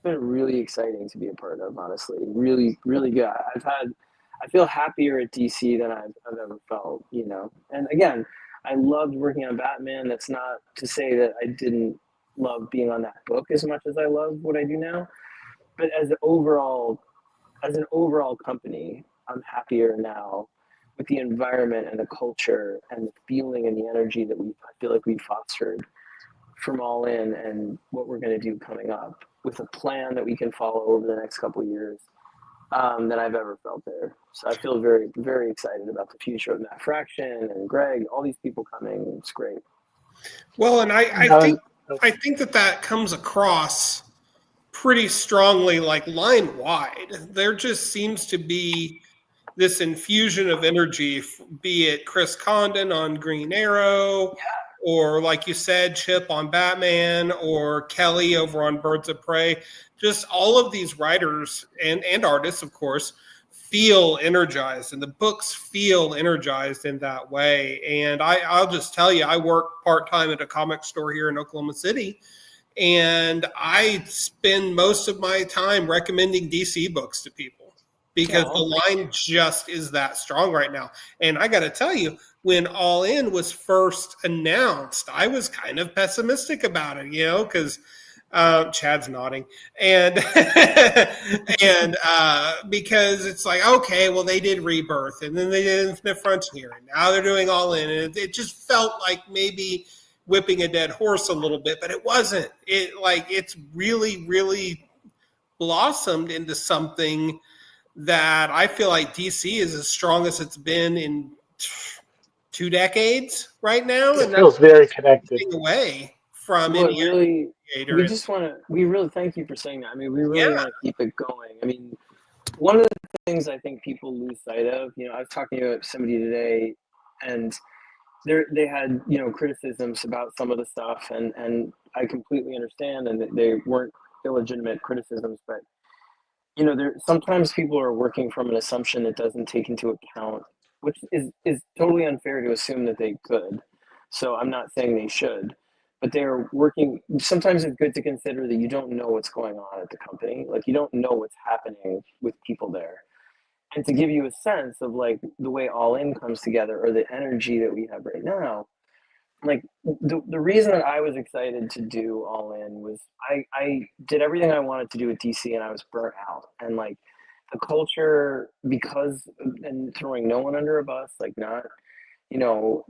really exciting to be a part of, honestly. Really, really good. I feel happier at DC than I've ever felt, you know. And again, I loved working on Batman. That's not to say that I didn't love being on that book as much as I love what I do now. But as an overall company, I'm happier now with the environment and the culture and the feeling and the energy that I feel like we've fostered from All In, and what we're going to do coming up with a plan that we can follow over the next couple of years, than I've ever felt there. So I feel very, very excited about the future of Matt Fraction and Greg, all these people coming. It's great. Well, and I think that comes across pretty strongly, like line wide. There just seems to be this infusion of energy, be it Chris Condon on Green Arrow, or like you said, Chip on Batman, or Kelly over on Birds of Prey. Just all of these writers and artists, of course, feel energized, and the books feel energized in that way. And I'll just tell you, I work part-time at a comic store here in Oklahoma City, and I spend most of my time recommending DC books to people because the line just is that strong right now. And I got to tell you, when All In was first announced, I was kind of pessimistic about it, you know, because Chad's nodding, and because it's like, okay, well, they did Rebirth, and then they did Infinite Frontier, and now they're doing All In, and it just felt like maybe whipping a dead horse a little bit, but it wasn't. It's really, really blossomed into something that I feel like DC is as strong as it's been in 2 decades right now, It and that's feels very connected. taking away from Well, it any really, creator. we just want to, we really thank you for saying that. I mean, we really Yeah. want to keep it going. I mean, one of the things I think people lose sight of, I was talking to somebody today, and they had, criticisms about some of the stuff, and I completely understand, and they weren't illegitimate criticisms, but there sometimes people are working from an assumption that doesn't take into account, which is totally unfair to assume that they could. So I'm not saying they should, but they're working. Sometimes it's good to consider that you don't know what's going on at the company, like you don't know what's happening with people there, and to give you a sense of like the way All In comes together or the energy that we have right now. Like the reason that I was excited to do All In was I did everything I wanted to do at DC, and I was burnt out, and like the culture, because, and throwing no one under a bus, like not you know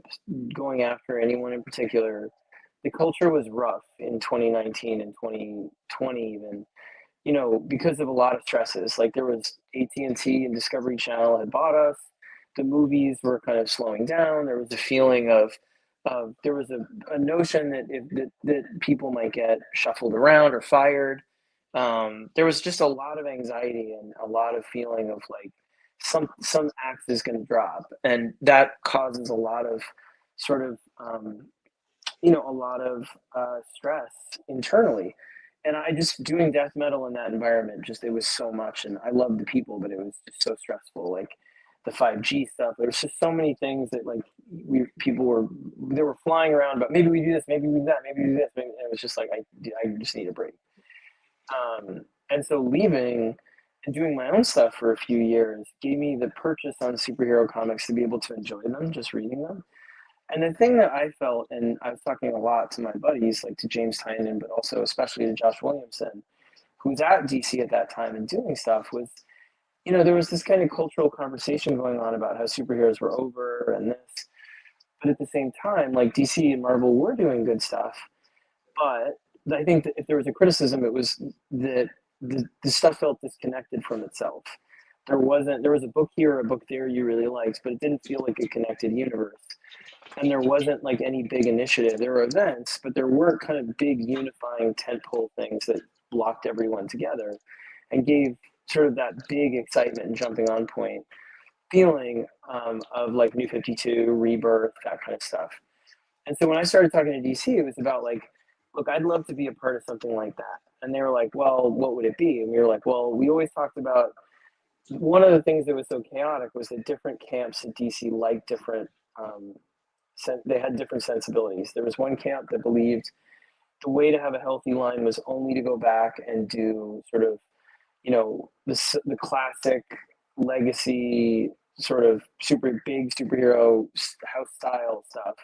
going after anyone in particular, the culture was rough in 2019 and 2020 even, because of a lot of stresses. Like there was AT&T and Discovery Channel had bought us. The movies were kind of slowing down. There was a feeling of there was a notion that people might get shuffled around or fired. There was just a lot of anxiety and a lot of feeling of like some axe is going to drop, and that causes a lot of sort of a lot of stress internally. And I just doing death metal in that environment, just it was so much, and I loved the people, but it was just so stressful. Like the 5G stuff, there was just so many things that like people were they were flying around, but maybe we do this, maybe we do that, maybe we do this. And it was just like I just need a break. And so leaving and doing my own stuff for a few years gave me the purchase on superhero comics to be able to enjoy them, just reading them. And the thing that I felt, and I was talking a lot to my buddies, like to James Tynan, but also especially to Josh Williamson, who was at DC at that time and doing stuff, was, there was this kind of cultural conversation going on about how superheroes were over and this. But at the same time, like DC and Marvel were doing good stuff. But I think that if there was a criticism, it was that the stuff felt disconnected from itself. There was a book here, a book there you really liked, but it didn't feel like a connected universe. And there wasn't like any big initiative. There were events, but there weren't kind of big unifying tentpole things that blocked everyone together and gave sort of that big excitement and jumping on point feeling of like New 52, Rebirth, that kind of stuff. And so when I started talking to DC, it was about like, look, I'd love to be a part of something like that. And they were like, well, what would it be? And we were like, well, we always talked about one of the things that was so chaotic was that different camps at DC liked different they had different sensibilities. There was one camp that believed the way to have a healthy line was only to go back and do sort of, the classic legacy sort of super big superhero house style stuff.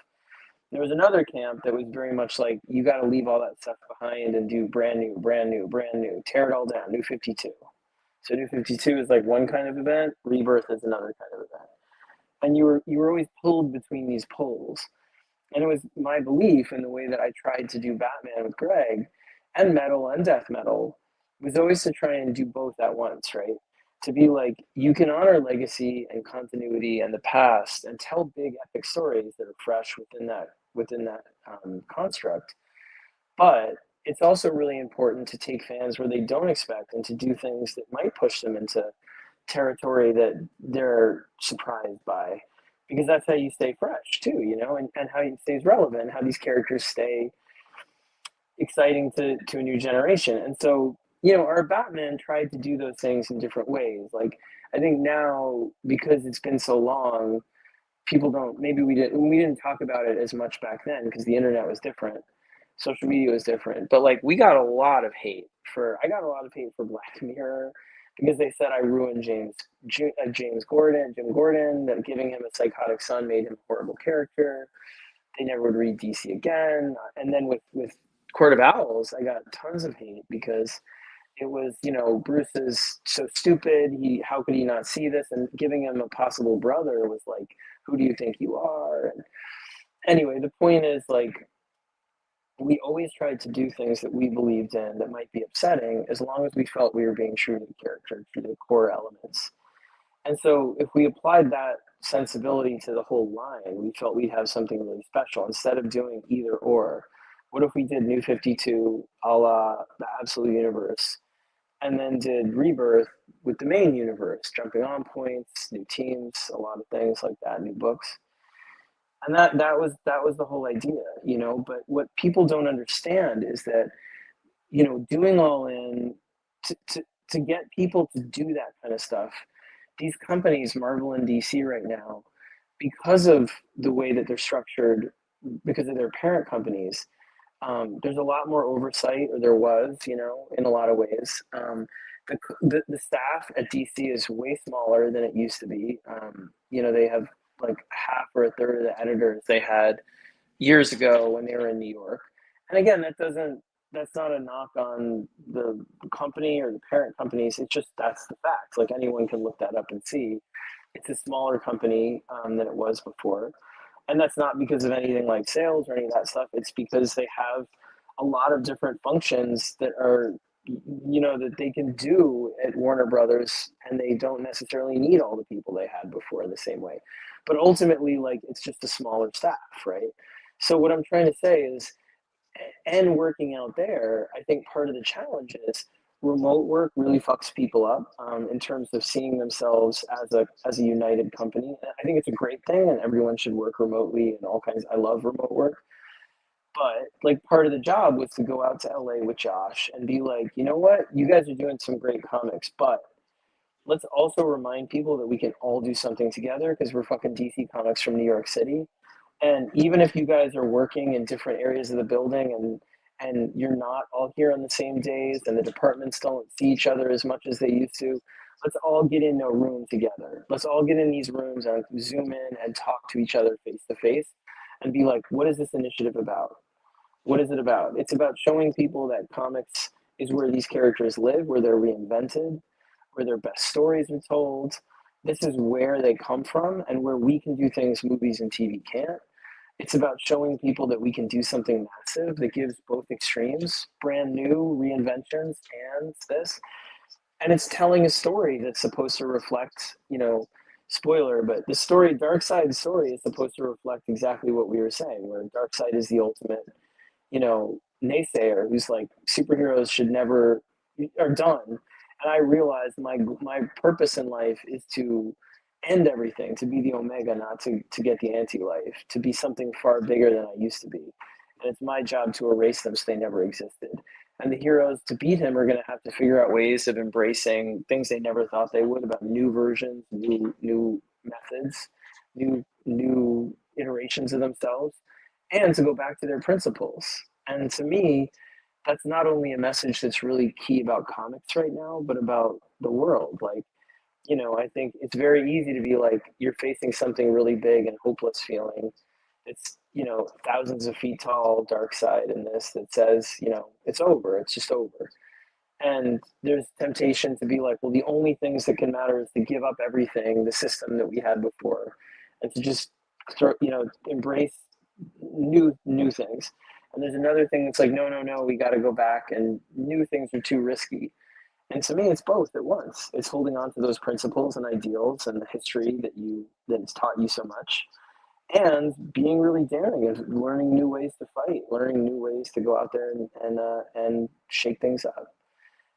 There was another camp that was very much like you got to leave all that stuff behind and do brand new, brand new, brand new, tear it all down. New 52. So New 52 is like one kind of event. Rebirth is another kind of event. And you were always pulled between these poles. And it was my belief in the way that I tried to do Batman with Greg and metal and death metal was always to try and do both at once, right? To be like, you can honor legacy and continuity and the past and tell big epic stories that are fresh within that construct. But it's also really important to take fans where they don't expect and to do things that might push them into territory that they're surprised by, because that's how you stay fresh too, and how it stays relevant, how these characters stay exciting to a new generation. And so, our Batman tried to do those things in different ways. Like I think now, because it's been so long, people don't, maybe we didn't talk about it as much back then because the internet was different, social media was different, but like I got a lot of hate for Black Mirror because they said I ruined Jim Gordon, that giving him a psychotic son made him a horrible character. They never would read DC again. And then with Court of Owls, I got tons of hate because it was, Bruce is so stupid. How could he not see this? And giving him a possible brother was like, who do you think you are? And anyway, the point is like, we always tried to do things that we believed in that might be upsetting, as long as we felt we were being true to the character, to the core elements. And so if we applied that sensibility to the whole line, we felt we'd have something really special instead of doing either or. What if we did New 52 a la the Absolute Universe, and then did Rebirth with the main universe, jumping on points, new teams, a lot of things like that, new books. And that was the whole idea, you know. But what people don't understand is that, you know, doing all in to get people to do that kind of stuff, these companies, Marvel and DC right now, because of the way that they're structured, because of their parent companies, there's a lot more oversight, or there was, you know, in a lot of ways. The staff at DC is way smaller than it used to be. You know, they have like half or a third of the editors they had years ago when they were in New York. And again, that's not a knock on the company or the parent companies. It's just that's the fact. Like anyone can look that up and see. It's a smaller company than it was before. And that's not because of anything like sales or any of that stuff. It's because they have a lot of different functions that are, you know, that they can do at Warner Brothers, and they don't necessarily need all the people they had before in the same way. But ultimately, like, it's just a smaller staff, right? So what I'm trying to say is, and working out there, I think part of the challenge is remote work really fucks people up in terms of seeing themselves as a united company. I think it's a great thing, and everyone should work remotely and all kinds. I love remote work, but like part of the job was to go out to LA with Josh and be like, you know what, you guys are doing some great comics, but let's also remind people that we can all do something together because we're fucking DC Comics from New York City. And even if you guys are working in different areas of the building, and you're not all here on the same days, and the departments don't see each other as much as they used to, let's all get in a room together. Let's all get in these rooms and zoom in and talk to each other face to face and be like, what is this initiative about? What is it about? It's about showing people that comics is where these characters live, where they're reinvented, where their best stories are told. This is where they come from and where we can do things movies and TV can't. It's about showing people that we can do something massive that gives both extremes, brand new reinventions, and this. And it's telling a story that's supposed to reflect, you know, spoiler, but the story, Darkseid's story, is supposed to reflect exactly what we were saying, where Darkseid is the ultimate, you know, naysayer who's like superheroes should never are done. And I realized my purpose in life is to end everything, to be the omega, not to get the anti-life, to be something far bigger than I used to be. And it's my job to erase them so they never existed. And the heroes to beat him are going to have to figure out ways of embracing things they never thought they would, about new versions, new methods, new iterations of themselves, and to go back to their principles. And to me, that's not only a message that's really key about comics right now, but about the world. Like, you know, I think it's very easy to be like, you're facing something really big and hopeless feeling. It's, you know, thousands of feet tall, dark side in this that says, you know, it's over, it's just over. And there's temptation to be like, well, the only things that can matter is to give up everything, the system that we had before, and to just throw, you know, embrace new things. And there's another thing that's like, no, no, no, we got to go back, and new things are too risky. And to me, it's both at once. It's holding on to those principles and ideals and the history that's taught you so much, and being really daring and learning new ways to fight, learning new ways to go out there and shake things up.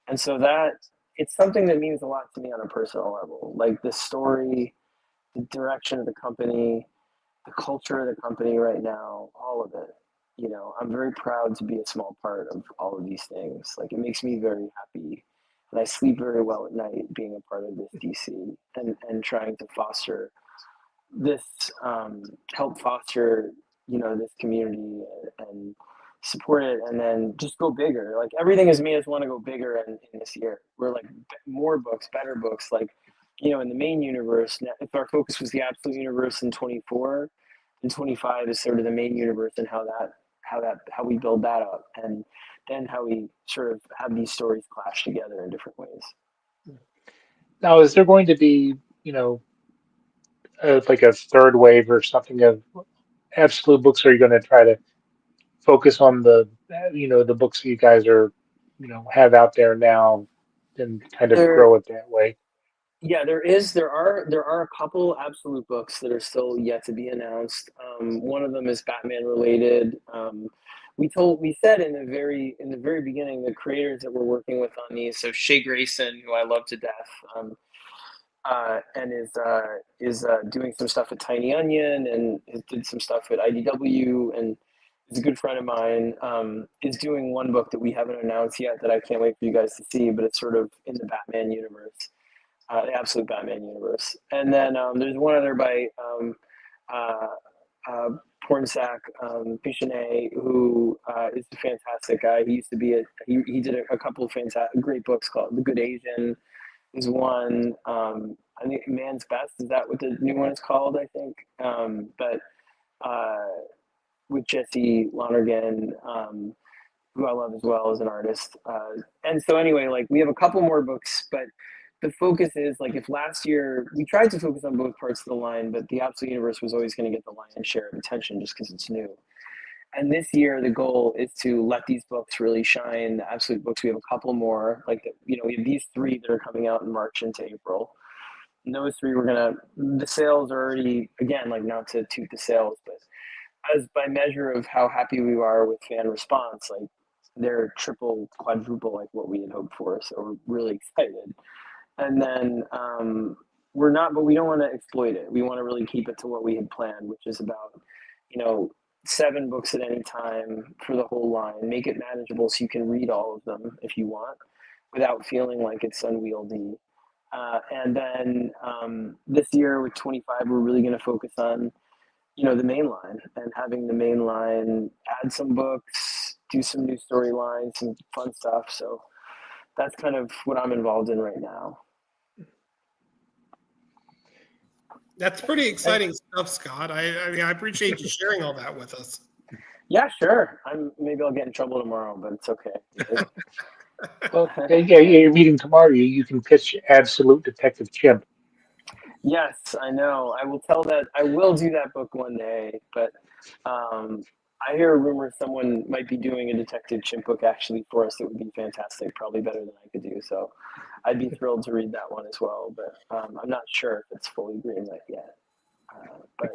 And so that it's something that means a lot to me on a personal level. Like the story, the direction of the company, the culture of the company right now, all of it. You know, I'm very proud to be a small part of all of these things. Like it makes me very happy. And I sleep very well at night being a part of this DC, and trying to foster this, help foster, you know, this community and support it, and then just go bigger. Like everything has made us want to go bigger in this year. We're like more books, better books. Like, you know, in the main universe, if our focus was the absolute universe in 24, and 25 is sort of the main universe, and how we build that up, and then how we sort of have these stories clash together in different ways. Now, is there going to be, you know, like a third wave or something of absolute books? Or are you going to try to focus on the the books you guys are have out there now, and kind of There, grow it that way. yeah, there are a couple absolute books that are still yet to be announced. One of them is Batman related. We said in the very beginning, the creators that we're working with on these, so Shea Grayson, who I love to death, and is doing some stuff at Tiny Onion, and did some stuff at IDW, and is a good friend of mine. Is doing one book that we haven't announced yet that I can't wait for you guys to see, but it's sort of in the Batman universe, the absolute Batman universe. And then there's one other by uh, uh, Pornsak Pichonnet, who is a fantastic guy. He used to be he did a couple of fantastic great books called The Good Asian is one. I think Man's Best, is that what the new one is called? I think. But uh, with Jesse Lonergan, who I love as well as an artist. And so anyway, like we have a couple more books, but the focus is like if last year we tried to focus on both parts of the line, but the Absolute Universe was always going to get the lion's share of attention just because it's new. And this year, the goal is to let these books really shine. The Absolute books, we have a couple more. Like, we have these three that are coming out in March into April. And those three, the sales are already, again, like not to toot the sales, but as by measure of how happy we are with fan response, like they're triple, quadruple like what we had hoped for. So we're really excited. And then but we don't want to exploit it. We want to really keep it to what we had planned, which is about, 7 books at any time for the whole line. Make it manageable so you can read all of them if you want, without feeling like it's unwieldy. And then this year with 25, we're really going to focus on, the main line, and having the main line add some books, do some new storylines, some fun stuff. So that's kind of what I'm involved in right now. That's pretty exciting stuff, Scott. I mean, I appreciate you sharing all that with us. Yeah, sure. Maybe I'll get in trouble tomorrow, but it's okay. Well, yeah, you're meeting tomorrow. You can pitch Absolute Detective Chimp. Yes, I know. I will do that book one day, but I hear a rumor someone might be doing a Detective Chimp book actually for us. It would be fantastic, probably better than I could do. So I'd be thrilled to read that one as well, but I'm not sure if it's fully greenlit yet. But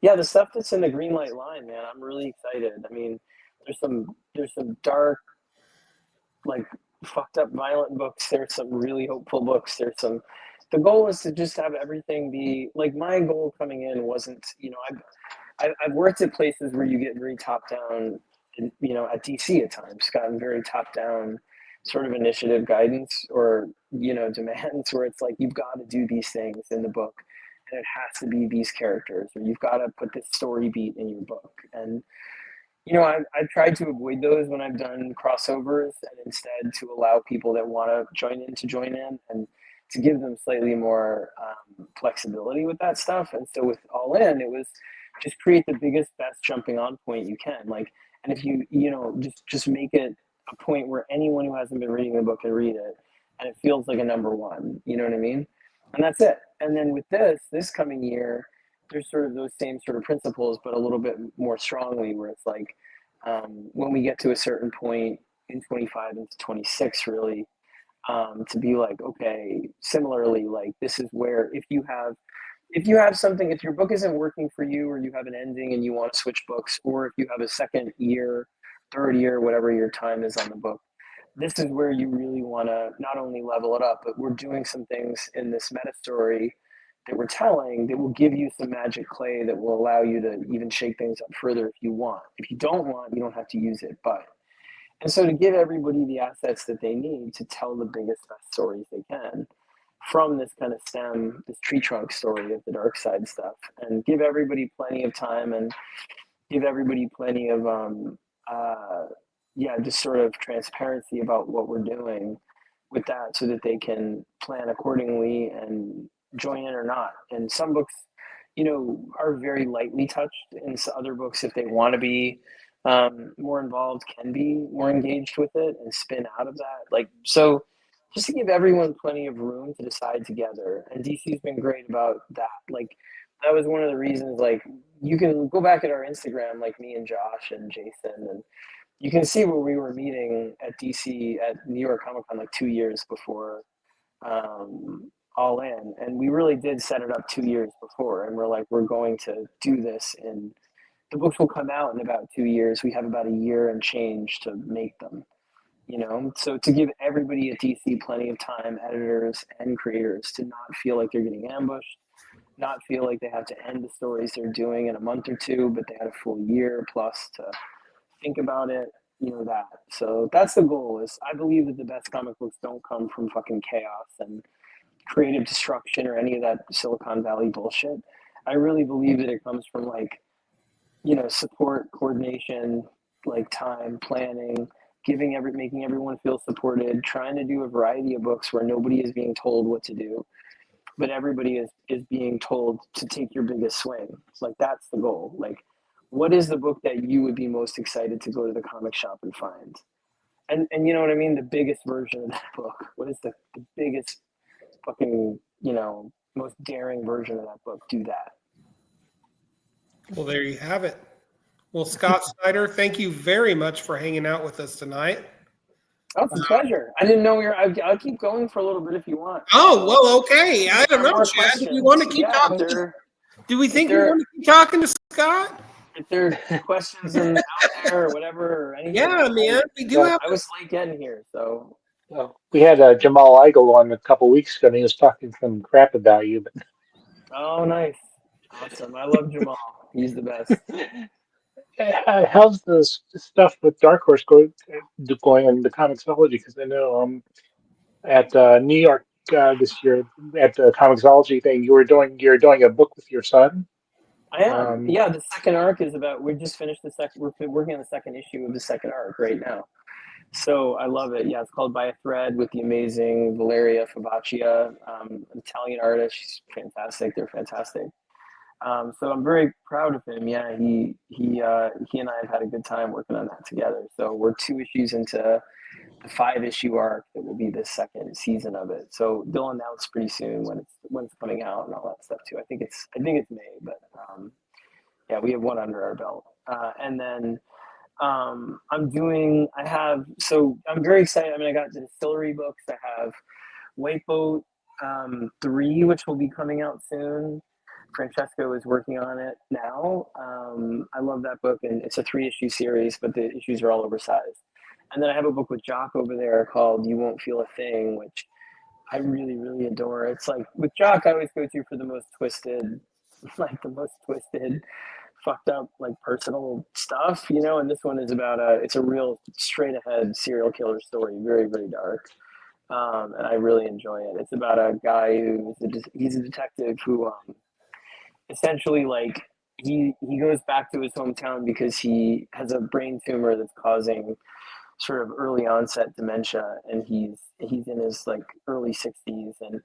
yeah, the stuff that's in the green light line, man, I'm really excited. I mean, there's some dark, like fucked up violent books. There's some really hopeful books. The goal is to just have everything be like, my goal coming in wasn't, I've worked at places where you get very top down, at DC at times, gotten very top down sort of initiative guidance or, demands where it's like, you've got to do these things in the book and it has to be these characters, or you've got to put this story beat in your book. And I've tried to avoid those when I've done crossovers, and instead to allow people that want to join in, and to give them slightly more flexibility with that stuff. And so with All In, it was just create the biggest, best jumping on point you can. Like, and if just make it a point where anyone who hasn't been reading the book can read it, and it feels like a number one. You know what I mean? And that's it. And then with this coming year, there's sort of those same sort of principles, but a little bit more strongly, where it's like when we get to a certain point in 25 into 26, really, to be like, okay, similarly, like this is where if you have something, if your book isn't working for you, or you have an ending and you want to switch books, or if you have a second year, third year, whatever your time is on the book, this is where you really want to not only level it up, but we're doing some things in this meta story that we're telling that will give you some magic clay that will allow you to even shake things up further if you want. If you don't want, you don't have to use it. But and so to give everybody the assets that they need to tell the biggest, best stories they can from this kind of this tree trunk story of the dark side stuff, and give everybody plenty of time, and give everybody plenty of just sort of transparency about what we're doing with that, so that they can plan accordingly and join in or not. And some books, are very lightly touched, and other books, if they want to be more involved, can be more engaged with it and spin out of that. Like, so just to give everyone plenty of room to decide together. And DC's been great about that. Like, that was one of the reasons. Like, you can go back at our Instagram, like me and Josh and Jason, and you can see where we were meeting at DC at New York Comic Con like 2 years before All In, and we really did set it up 2 years before, and we're like, we're going to do this, and the books will come out in about 2 years. We have about a year and change to make them, so to give everybody at DC plenty of time, editors and creators, to not feel like they're getting ambushed, not feel like they have to end the stories they're doing in a month or two, but they had a full year plus to think about it, that. So that's the goal. Is I believe that the best comic books don't come from fucking chaos and creative destruction or any of that Silicon Valley bullshit. I really believe that it comes from like, support, coordination, like time, planning, making everyone feel supported, trying to do a variety of books where nobody is being told what to do, but everybody is being told to take your biggest swing. Like, that's the goal. Like, what is the book that you would be most excited to go to the comic shop and find? And you know what I mean? The biggest version of that book. What is the biggest fucking, most daring version of that book? Do that. Well, there you have it. Well, Scott Snyder, thank you very much for hanging out with us tonight. Oh, it's a pleasure. I didn't know we were. I'll keep going for a little bit if you want. Oh, well, okay. I don't know, Chad. Do we want to keep talking? Do we think we want to keep talking to Scott? If there are questions out there or whatever or anything. Yeah, man. We do have. I was late getting here, so. We had Jamal Igle on a couple weeks ago, and he was talking some crap about you. But oh, nice, awesome! I love Jamal. He's the best. how's the stuff with Dark Horse going on the Comixology? Because I know at New York this year at the Comixology thing, you're doing a book with your son. I am. Yeah, the second arc is about. We just finished the second. We're working on the second issue of the second arc right now. So I love it. Yeah, it's called By a Thread with the amazing Valeria Fabaccia, Italian artist. She's fantastic. They're fantastic. So I'm very proud of him. Yeah, he and I have had a good time working on that together. So we're 2 issues into the 5-issue arc that will be the second season of it. So they'll announce pretty soon when it's coming out and all that stuff too. I think it's May, but yeah, we have one under our belt, and then. I'm very excited. I mean, I got the Distillery books. I have White Boat 3, which will be coming out soon. Francesco is working on it now. I love that book, and it's a 3-issue series, but the issues are all oversized. And then I have a book with Jock over there called You Won't Feel a Thing, which I really, really adore. It's like, with Jock, I always go to for the most twisted, fucked up, like, personal stuff, and this one is about it's a real straight ahead serial killer story, very, very dark, and I really enjoy it. It's about a guy he's a detective who essentially, like, he goes back to his hometown because he has a brain tumor that's causing sort of early onset dementia, and he's in his like early 60s, and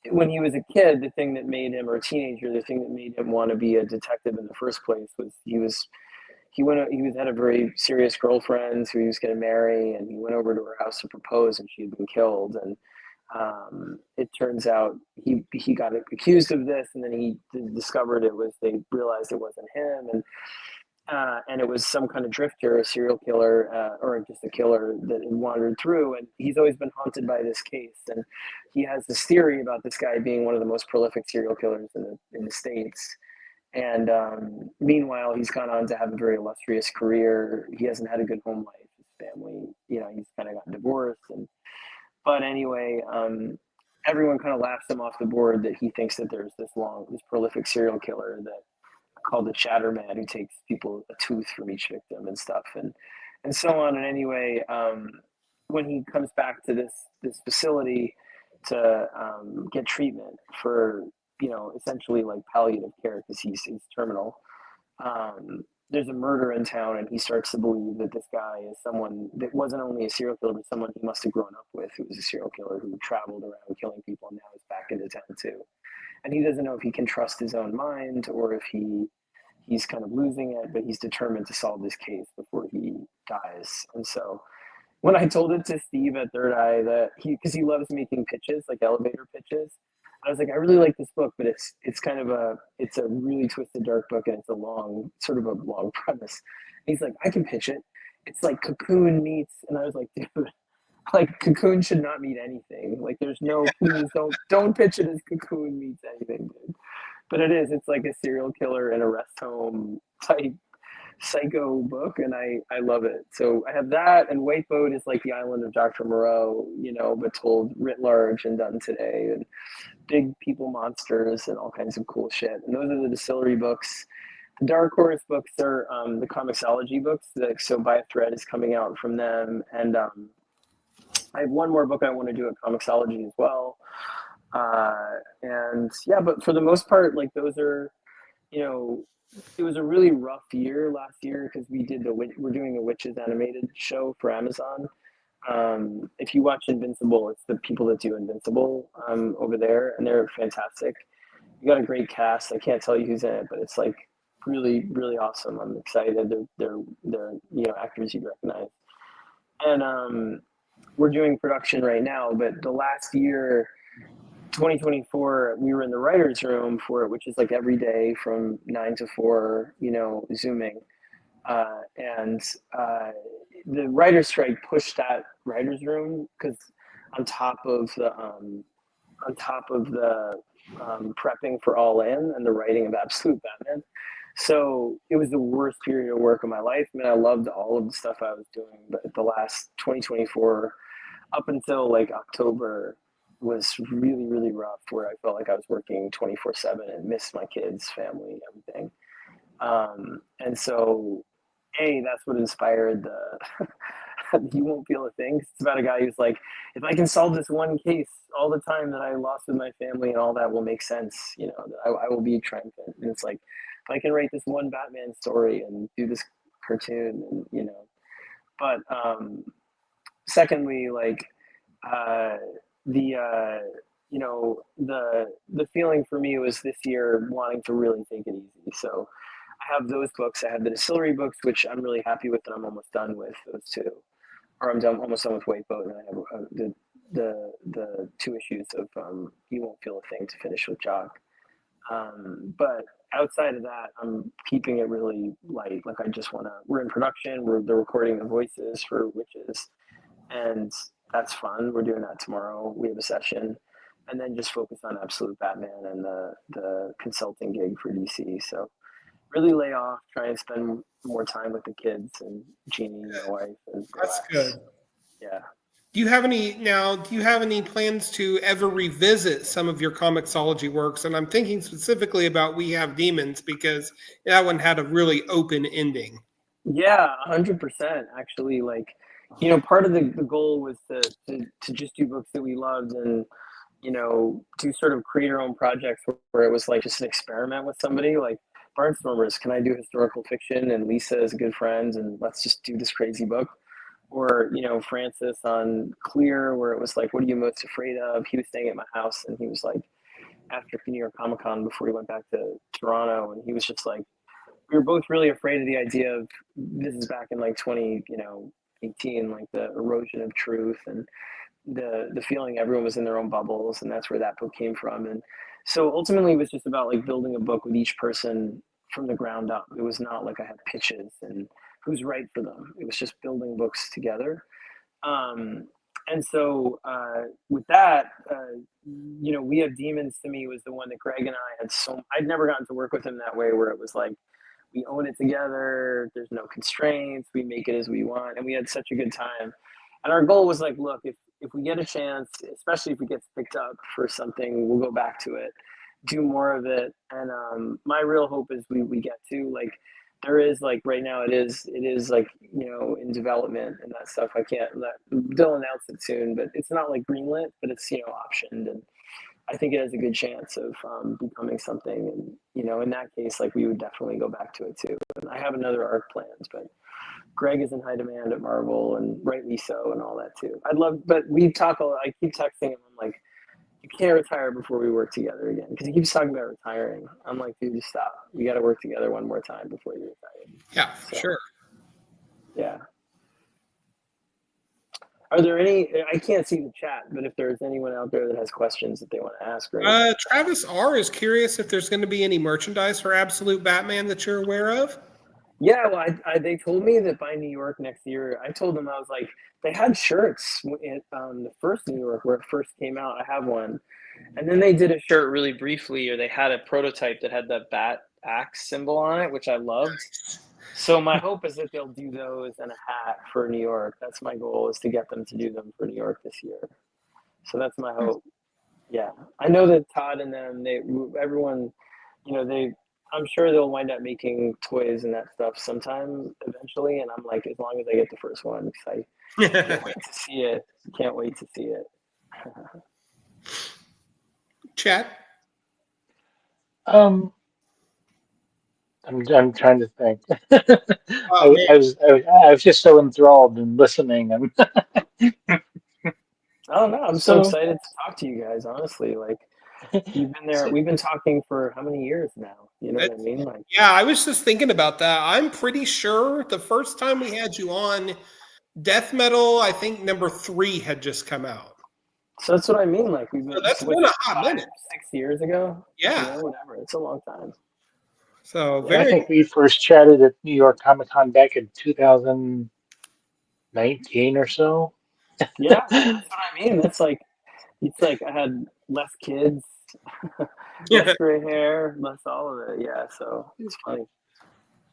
when he was a kid, the thing that made him, or a teenager, the thing that made him want to be a detective in the first place was he had a very serious girlfriend who he was going to marry, and he went over to her house to propose, and she had been killed, and it turns out he got accused of this, and then he discovered they realized it wasn't him, and it was some kind of drifter, a serial killer, or just a killer that wandered through. And he's always been haunted by this case. And he has this theory about this guy being one of the most prolific serial killers in the States. And meanwhile, he's gone on to have a very illustrious career. He hasn't had a good home life. His family, he's kind of gotten divorced. But anyway, everyone kind of laughs him off the board that he thinks that there's this prolific serial killer that called the Chatterman, who takes people a tooth from each victim and stuff, and so on. And anyway, when he comes back to this facility to get treatment for essentially like palliative care because he's terminal, there's a murder in town, and he starts to believe that this guy is someone that wasn't only a serial killer, but someone he must have grown up with, who was a serial killer who traveled around killing people, and now is back into town too. And he doesn't know if he can trust his own mind or if he's kind of losing it, but he's determined to solve this case before he dies. And so when I told it to Steve at Third Eye, because he loves making pitches, like elevator pitches, I was like, I really like this book, but it's kind of it's a really twisted, dark book, and it's sort of a long premise. And he's like, I can pitch it. It's like Cocoon meets, and I was like, dude, like Cocoon should not meet anything. Like, there's no, please don't pitch it as Cocoon meets anything, dude. But it is. It's like a serial killer in a rest home type psycho book, and I love it. So I have that, and White Boat is like the island of Dr. Moreau, but told writ large and done today, and big people monsters and all kinds of cool shit. And those are the distillery books. The Dark Horse books are the comiXology books. So By a Thread is coming out from them, and I have one more book I want to do at comiXology as well. And yeah, but for the most part, like those are, it was a really rough year last year because we're doing a Witches animated show for Amazon. If you watch Invincible, it's the people that do Invincible over there, and they're fantastic. You got a great cast. I can't tell you who's in it, but it's like really, really awesome. I'm excited. They're actors you'd recognize, and we're doing production right now. But the last year, 2024, we were in the writers' room for it, which is like every day from 9 to 4, Zooming. And the writer's strike pushed that writer's room because on top of the prepping for All In and the writing of Absolute Batman. So it was the worst period of work of my life. I mean, I loved all of the stuff I was doing, but the last 2024, up until like October, was really, really rough, where I felt like I was working 24/7 and missed my kids, family, everything. And so, that's what inspired the You Won't Feel a Thing. It's about a guy who's like, if I can solve this one case, all the time that I lost with my family and all that will make sense, that I will be triumphant. And it's like, if I can write this one Batman story and do this cartoon, but secondly, like, the the feeling for me was this year wanting to really take it easy. So I have those books. I have the distillery books, which I'm really happy with, and I'm almost done with those two. Or almost done with White Boat, and I have the 2 issues of You Won't Feel a Thing to finish with Jock. But outside of that, I'm keeping it really light. Like, we're in production. They're recording the voices for Witches, and that's fun. We're doing that tomorrow. We have a session, and then just focus on Absolute Batman and the consulting gig for DC. So really lay off, try and spend more time with the kids and Jeannie, my wife, and That's relax. good. Yeah. Do you have any plans to ever revisit some of your comiXology works? And I'm thinking specifically about We Have Demons, because that one had a really open ending. Yeah, 100%. Actually, like, part of the goal was to just do books that we loved, and to sort of create our own projects where it was like just an experiment with somebody. Like Barnstormers, can I do historical fiction? And Lisa is a good friend, and let's just do this crazy book. Or Francis on Clear, where it was like, what are you most afraid of? He was staying at my house, and he was like, after New York Comic Con, before he went back to Toronto, and he was just like, we were both really afraid of the idea of, this is back in like 2018, like the erosion of truth and the feeling everyone was in their own bubbles, and that's where that book came from. And so ultimately it was just about like building a book with each person from the ground up. It was not like I had pitches and who's right for them. It was just building books together. And so with that, We Have Demons to me was the one that Greg and I I'd never gotten to work with him that way, where it was like, we own it together, there's no constraints, we make it as we want, and we had such a good time. And our goal was like, look, if we get a chance, especially if it gets picked up for something, we'll go back to it, do more of it. And my real hope is we get to, like, there is, like, right now it is like, in development and that stuff. They'll announce it soon, but it's not like greenlit, but it's, optioned. And I think it has a good chance of becoming something. And, in that case, like, we would definitely go back to it too. And I have another arc planned, but Greg is in high demand at Marvel, and rightly so, and all that too. But we talk a lot. I keep texting him. I'm like, you can't retire before we work together again, because he keeps talking about retiring. I'm like, dude, just stop. We got to work together one more time before you retire. Yeah, sure. Yeah. Are there any? I can't see the chat, but if there's anyone out there that has questions that they want to ask, right? Travis R is curious if there's going to be any merchandise for Absolute Batman that you're aware of. Yeah, well, they told me that by New York next year. I told them, I was like, they had shirts in the first New York where it first came out. I have one, and then they did a shirt really briefly, or they had a prototype that had the bat axe symbol on it, which I loved. So my hope is that they'll do those and a hat for New York. That's my goal, is to get them to do them for New York this year. So that's my hope. Yeah, I know that Todd and them, everyone, I'm sure they'll wind up making toys and that stuff sometime eventually. And I'm like, as long as I get the first one, because I can't wait to see it. Can't wait to see it. Chat. I'm trying to think. Oh, man. I was just so enthralled in listening, and Oh no, I'm so excited to talk to you guys. Honestly, like, you've been there. We've been talking for how many years now? You know what I mean? Like, Yeah, I was just thinking about that. I'm pretty sure the first time we had you on, Death Metal, I think number 3 had just come out. so that's what I mean. Like, we've been. So that's been a hot minute. 6 years ago. Yeah. Whatever. It's a long time. So I think we first chatted at New York Comic Con back in 2019 or so. Yeah, that's what I mean. It's like I had less kids, less gray hair, less all of it. Yeah, so it's funny.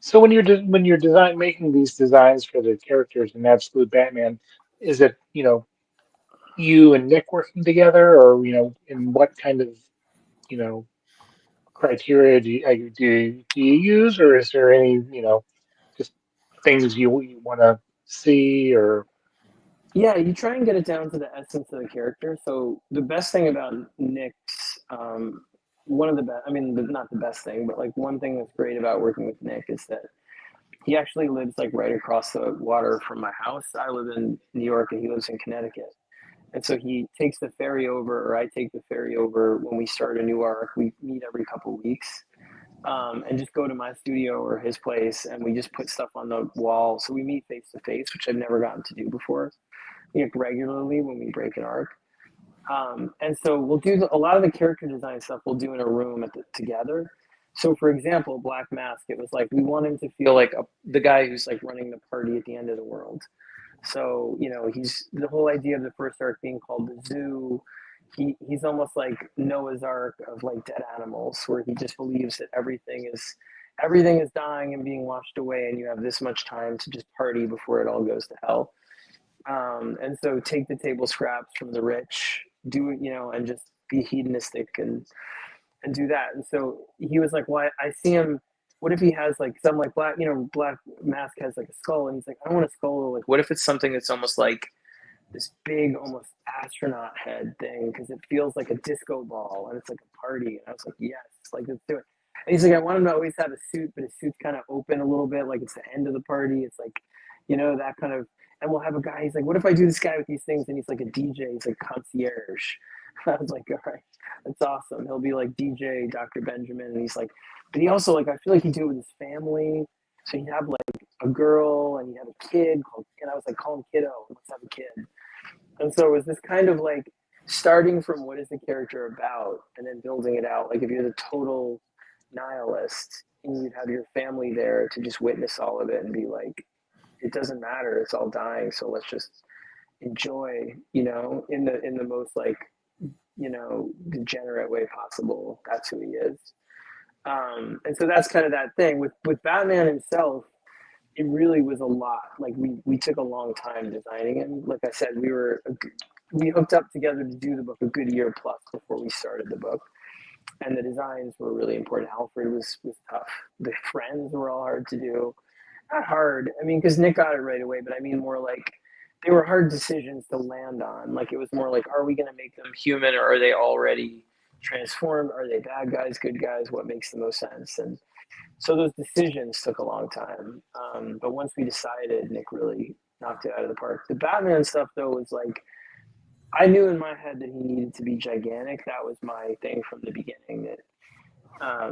So when you're making these designs for the characters in Absolute Batman, is it you and Nick working together, or in what kind of you know criteria do you use, or is there any just things you want to see, or Yeah, you try and get it down to the essence of the character. So the best thing about Nick's, one of the best, I mean, not the best thing, but like one thing that's great about working with Nick is that he actually lives like right across the water from my house. I live in New York and he lives in Connecticut. And so he takes the ferry over, or I take the ferry over when we start a new arc. We meet every couple of weeks, and just go to my studio or his place, and we just put stuff on the wall. So we meet face to face, which I've never gotten to do before, regularly when we break an arc. And so we'll do a lot of the character design stuff we'll do in a room together. So for example, Black Mask, it was like we want him to feel like the guy who's like running the party at the end of the world. So he's the whole idea of the first arc being called the Zoo. He's almost like Noah's Ark of like dead animals, where he just believes that everything is dying and being washed away, and you have this much time to just party before it all goes to hell. And so take the table scraps from the rich, do it, and just be hedonistic and do that. And so he was like, well, I see him. What if he has like some like Black Mask has like a skull, and he's like, I don't want a skull. Like, what if it's something that's almost like this big, almost astronaut head thing, because it feels like a disco ball and it's like a party. And I was like, yes, like let's do it. And he's like, I want him to always have a suit, but his suit's kind of open a little bit, like it's the end of the party. It's like, that kind of. And we'll have a guy. He's like, what if I do this guy with these things? And he's like a DJ. He's like concierge. I was like, all right, that's awesome. He'll be like DJ Dr. Benjamin, and he's like, but he also like, I feel like he'd do it with his family. So he'd have like a girl and he'd have a kid called, and I was like, call him Kiddo. Let's have a kid. And so it was this kind of like starting from what is the character about, and then building it out. Like if you're the total nihilist, and you'd have your family there to just witness all of it and be like, it doesn't matter, it's all dying, so let's just enjoy, in the most like, degenerate way possible. That's who he is. And so that's kind of that thing with Batman himself. It really was a lot. Like we took a long time designing him. Like I said, we hooked up together to do the book a good year plus before we started the book, and the designs were really important. Alfred was tough. The friends were all hard to do. Not hard, I mean, because Nick got it right away, but I mean more like they were hard decisions to land on. Like it was more like, are we going to make them human, or are they already transformed? Are they bad guys, good guys? What makes the most sense? And so those decisions took a long time. But once we decided, Nick really knocked it out of the park. The Batman stuff, though, was like, I knew in my head that he needed to be gigantic. That was my thing from the beginning. That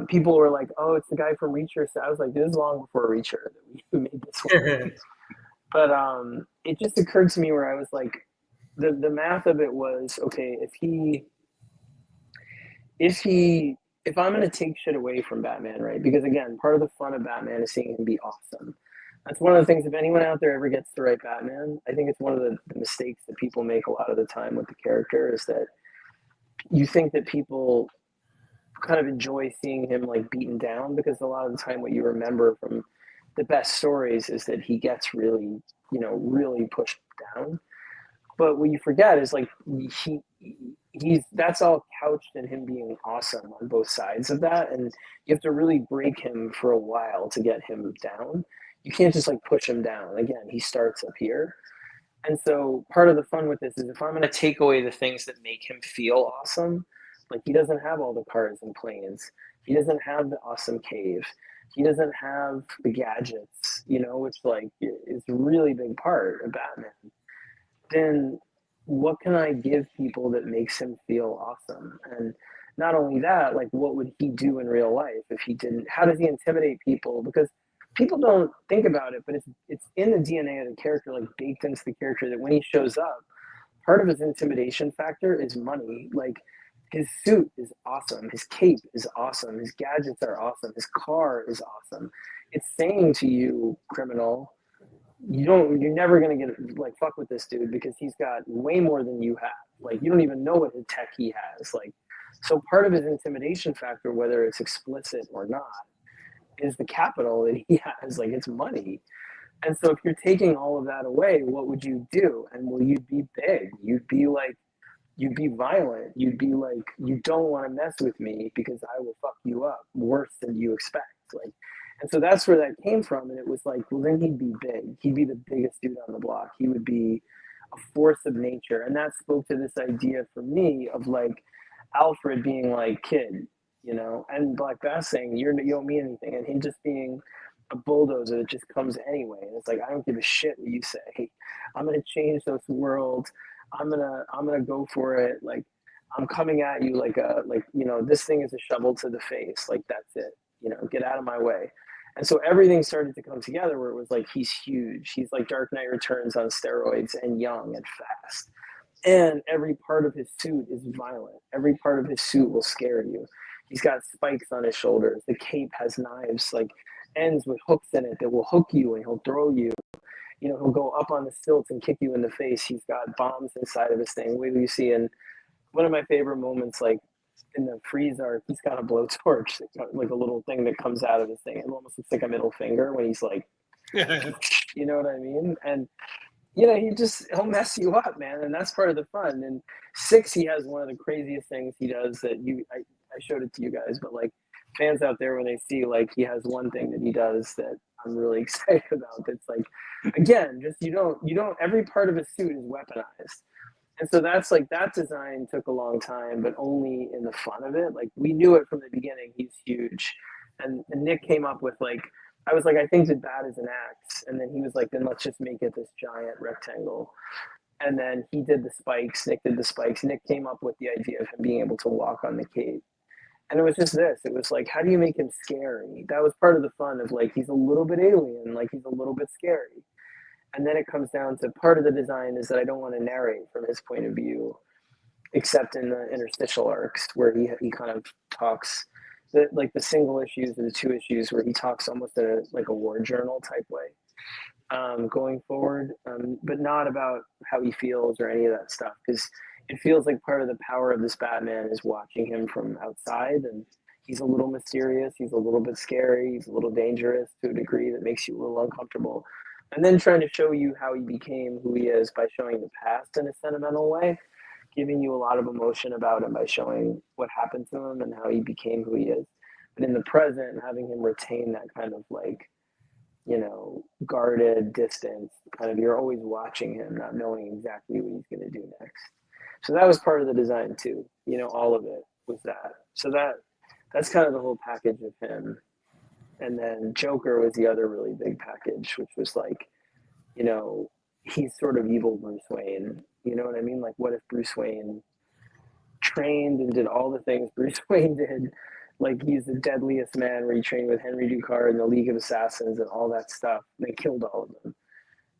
people were like, oh, it's the guy from Reacher. So I was like, this is long before Reacher that we made this one. But it just occurred to me where I was like, the math of it was, okay, if I'm going to take shit away from Batman, right? Because again, part of the fun of Batman is seeing him be awesome. That's one of the things. If anyone out there ever gets to write Batman, I think it's one of the mistakes that people make a lot of the time with the character is that you think that people kind of enjoy seeing him like beaten down, because a lot of the time what you remember from the best stories is that he gets really, really pushed down. But what you forget is like he's that's all couched in him being awesome on both sides of that, and you have to really break him for a while to get him down. You can't just like push him down. Again, he starts up here. And so part of the fun with this is if I'm going to take away the things that make him feel awesome, like he doesn't have all the cars and planes, he doesn't have the awesome cave, he doesn't have the gadgets, which like is a really big part of Batman, then what can I give people that makes him feel awesome? And not only that, like what would he do in real life if he didn't? How does he intimidate people? Because people don't think about it, but it's in the DNA of the character, like baked into the character, that when he shows up, part of his intimidation factor is money. Like his suit is awesome, his cape is awesome, his gadgets are awesome, his car is awesome. It's saying to you, criminal, you're never gonna get like fuck with this dude because he's got way more than you have. Like you don't even know what tech he has. Like, so part of his intimidation factor, whether it's explicit or not, is the capital that he has. Like it's money. And so if you're taking all of that away, what would you do? And well, you'd be big. You'd be violent. You'd be like, you don't want to mess with me because I will fuck you up worse than you expect. Like, and so that's where that came from. And it was like, well, then he'd be big. He'd be the biggest dude on the block. He would be a force of nature. And that spoke to this idea for me of like Alfred being like, kid, and Black Bass saying, you don't mean anything. And him just being a bulldozer that just comes anyway. And it's like, I don't give a shit what you say. I'm going to change this world. I'm gonna go for it. Like I'm coming at you like this thing is a shovel to the face. Like that's it. Get out of my way. And so everything started to come together where it was like he's huge. He's like Dark Knight Returns on steroids and young and fast. And every part of his suit is violent. Every part of his suit will scare you. He's got spikes on his shoulders. The cape has knives, like ends with hooks in it that will hook you and he'll throw you. He'll go up on the stilts and kick you in the face. He's got bombs inside of his thing. Wait till you see in one of my favorite moments, like in the freeze arc, he's got a blowtorch, like a little thing that comes out of his thing. It almost looks like a middle finger when he's like, you know what I mean? And he'll mess you up, man. And that's part of the fun. And 6, he has one of the craziest things he does that I showed it to you guys, but like fans out there, when they see, like, he has one thing that he does that I'm really excited about. That's like, again, just you don't every part of his suit is weaponized. And so that's like, that design took a long time, but only in the fun of it. Like we knew it from the beginning, he's huge. And Nick came up with like, I was like, I think that bat is an axe. And then he was like, then let's just make it this giant rectangle. And then he did the spikes, Nick did the spikes. Nick came up with the idea of him being able to walk on the cape. And it was just this. It was like, how do you make him scary? That was part of the fun of like, he's a little bit alien, like he's a little bit scary. And then it comes down to part of the design is that I don't want to narrate from his point of view, except in the interstitial arcs where he kind of talks, like the single issues or the 2 issues where he talks almost in a war journal type way, going forward, but not about how he feels or any of that stuff, because it feels like part of the power of this Batman is watching him from outside, and he's a little mysterious, he's a little bit scary, he's a little dangerous to a degree that makes you a little uncomfortable. And then trying to show you how he became who he is by showing the past in a sentimental way, giving you a lot of emotion about him by showing what happened to him and how he became who he is. But in the present, having him retain that kind of like, guarded distance, kind of, you're always watching him, not knowing exactly what he's going to do next. So that was part of the design too. All of it was that. So that's kind of the whole package of him. And then Joker was the other really big package, which was like, he's sort of evil Bruce Wayne. You know what I mean? Like, what if Bruce Wayne trained and did all the things Bruce Wayne did? Like, he's the deadliest man where he trained with Henry Ducard and the League of Assassins and all that stuff. They killed all of them.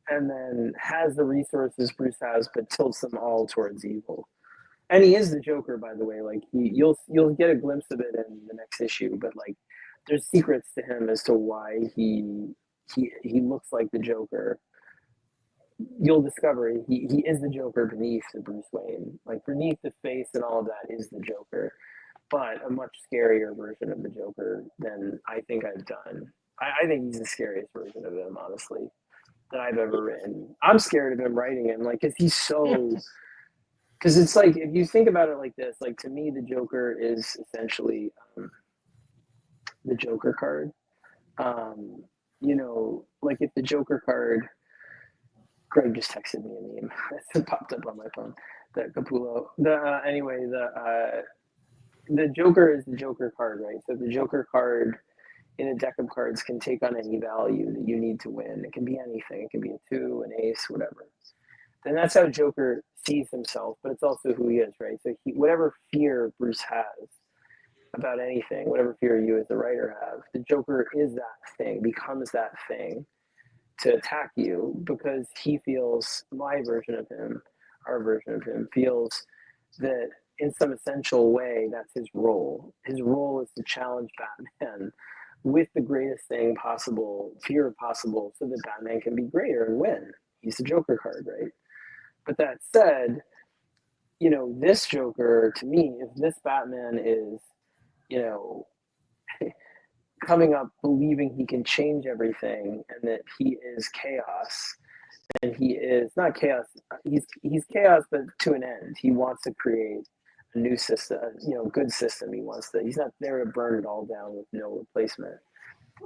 and then has the resources Bruce has, but tilts them all towards evil. And he is the Joker, by the way. Like you'll get a glimpse of it in the next issue, but like there's secrets to him as to why he looks like the Joker. You'll discover he is the Joker beneath the Bruce Wayne. Like beneath the face and all of that is the Joker, but a much scarier version of the Joker than I think I've done. I think he's the scariest version of him, honestly, that I've ever written. I'm scared of him writing him, like, because he's so. Because it's like, if you think about it like this, like to me, the Joker is essentially the Joker card. You know, like if the Joker card, Greg just texted me a meme that popped up on my phone. The Capullo. Anyway, the Joker is the Joker card, right? So the Joker card in a deck of cards can take on any value that you need to win. It can be anything. It can be a 2, an ace, whatever. And that's how Joker sees himself, but it's also who he is, right? So whatever fear Bruce has about anything, whatever fear you as the writer have, the Joker is that thing, becomes that thing to attack you because he feels, my version of him, our version of him, feels that in some essential way, that's his role. His role is to challenge Batman with the greatest thing possible, fear possible, so that Batman can be greater and win. He's the Joker card, right? But that said, you know, this Joker, to me, if this Batman is, you know, coming up believing he can change everything and that he is chaos, and he is not chaos, he's chaos, but to an end. He wants to create a new system, you know, good system. He's not there to burn it all down with no replacement.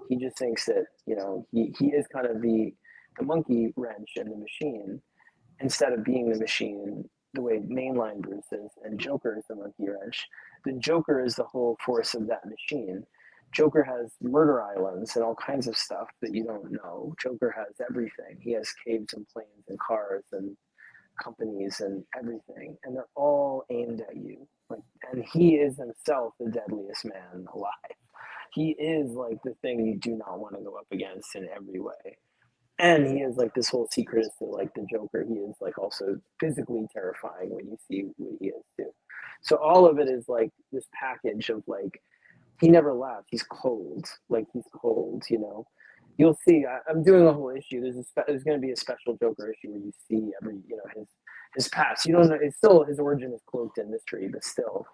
He just thinks that, you know, he is kind of the monkey wrench in the machine, instead of being the machine the way mainline Bruce is, and Joker is the monkey wrench. The Joker is the whole force of that machine. Joker has murder islands and all kinds of stuff that you don't know. Joker has everything. He has caves and planes and cars and companies and everything, and they're all aimed at you. Like, and he is himself the deadliest man alive. He is like the thing you do not want to go up against in every way. And he is like this whole secret is that like the Joker, he is like also physically terrifying when you see what he is too. So all of it is like this package of like he never laughs. He's cold. Like he's cold. You know. You'll see. I'm doing a whole issue. There's going to be a special Joker issue where you see every his past. You don't know. It's still his origin is cloaked in mystery, but still,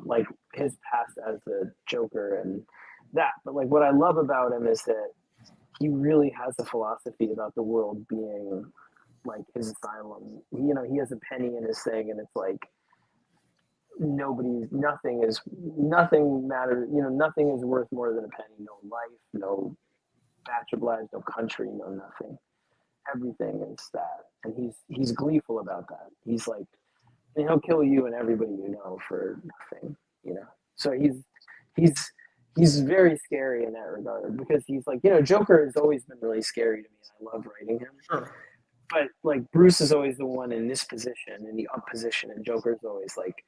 like his past as the Joker and that. But like what I love about him is that he really has a philosophy about the world being like his asylum. You know, he has a penny in his thing, and it's like nothing matters. You know, nothing is worth more than a penny. No life, no batch of lives, no country, no nothing. Everything is that, and he's gleeful about that. He's like, and he'll kill you and everybody you know for nothing. You know, so he's very scary in that regard because he's like, you know, Joker has always been really scary to me. And I love writing him. Sure. But like Bruce is always the one in this position, in the up position, and Joker's always like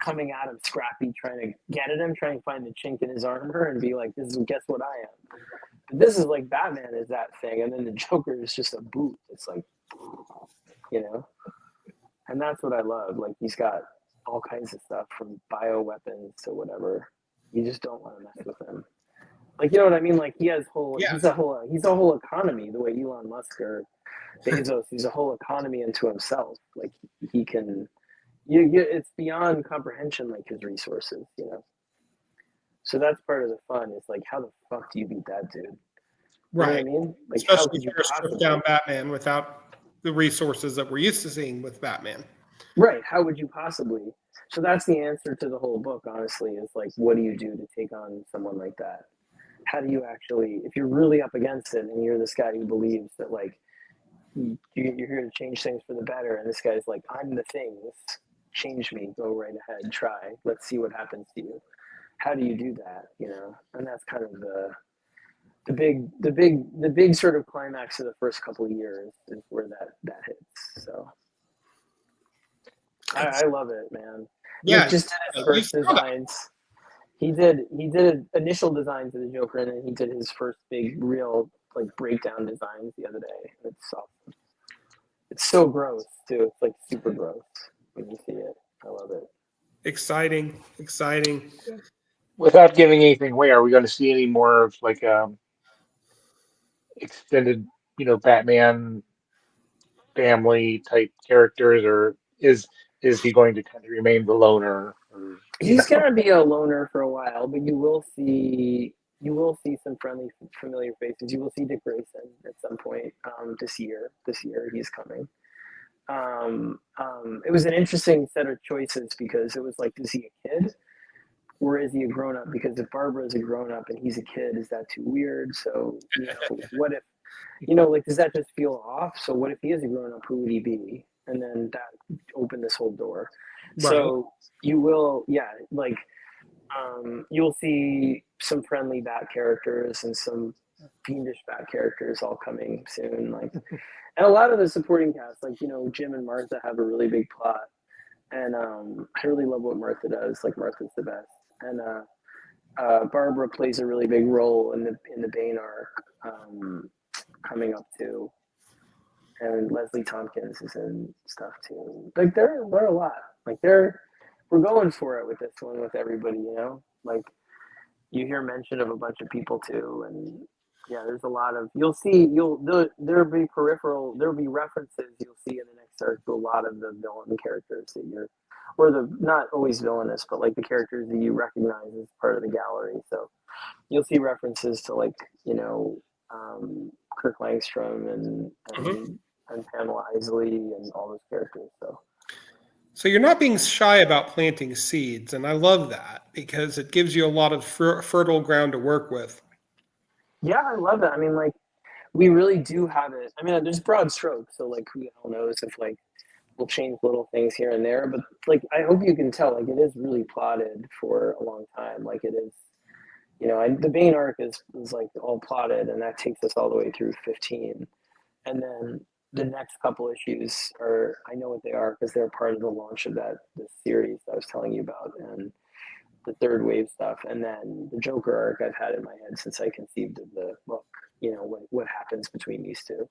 coming at him scrappy, trying to get at him, trying to find the chink in his armor and be like, this is guess what I am. But this is like Batman is that thing, and then the Joker is just a boot. It's like, you know, and that's what I love. Like he's got all kinds of stuff from bioweapons to whatever. You just don't want to mess with him. Like, you know what I mean? Like he has he's a whole economy, the way Elon Musk or Bezos, he's a whole economy into himself. Like he can, it's beyond comprehension, like his resources, you know? So that's part of the fun. Is like, how the fuck do you beat that dude? You Right. know what I mean? Like, especially if you're to strip down Batman without the resources that we're used to seeing with Batman. Right. How would you possibly? So that's the answer to the whole book, honestly, is like, what do you do to take on someone like that? How do you actually, if you're really up against it and you're this guy who believes that like you're here to change things for the better, and this guy's like, I'm the things, change me, go right ahead, try, let's see what happens to you. How do you do that? You know, and that's kind of the big sort of climax of the first couple of years is where that hits. So I love it, man. Yeah, Nick just did his first designs. He did initial designs of the Joker, and then he did his first big real like breakdown designs the other day. It's awesome. It's so gross too. It's like super gross when you see it. I love it. Exciting, exciting. Without giving anything away, are we going to see any more of like extended, Batman family type characters, or is he going to kind of remain the loner, or He's gonna be a loner for a while, but you will see some friendly, familiar faces. You will see Dick Grayson at some point this year. This year he's coming. It was an interesting set of choices because it was like, is he a kid or is he a grown up? Because if Barbara is a grown up and he's a kid, is that too weird? So what if like, does that just feel off? So what if he is a grown up? Who would he be? And then that opened this whole door. Right. So you will, yeah, like you'll see some friendly bat characters and some fiendish bat characters all coming soon. Like, and a lot of the supporting cast, like Jim and Martha have a really big plot, and I really love what Martha does. Like, Martha's the best, and Barbara plays a really big role in the Bane arc coming up too, and Leslie Tompkins is in stuff too. Like, they're a lot. Like, we're going for it with this one with everybody. Like, you hear mention of a bunch of people too, and yeah, there's a lot of there'll be references you'll see in the next arc to a lot of the villain characters that or the not always villainous, but like the characters that you recognize as part of the gallery. So you'll see references to like Kirk Langstrom and Pamela Isley and all those characters. So you're not being shy about planting seeds, and I love that because it gives you a lot of fertile ground to work with. Yeah, I love it. I mean, like, we really do have it. I mean, there's broad strokes, so like, who the hell knows if like we'll change little things here and there. But like, I hope you can tell, like, it is really plotted for a long time. Like, it is, the Bane arc is like all plotted, and that takes us all the way through 15, and then the next couple issues are, I know what they are because they're part of the launch of this series that I was telling you about, and the third wave stuff, and then the Joker arc I've had in my head since I conceived of the book. What happens between these two.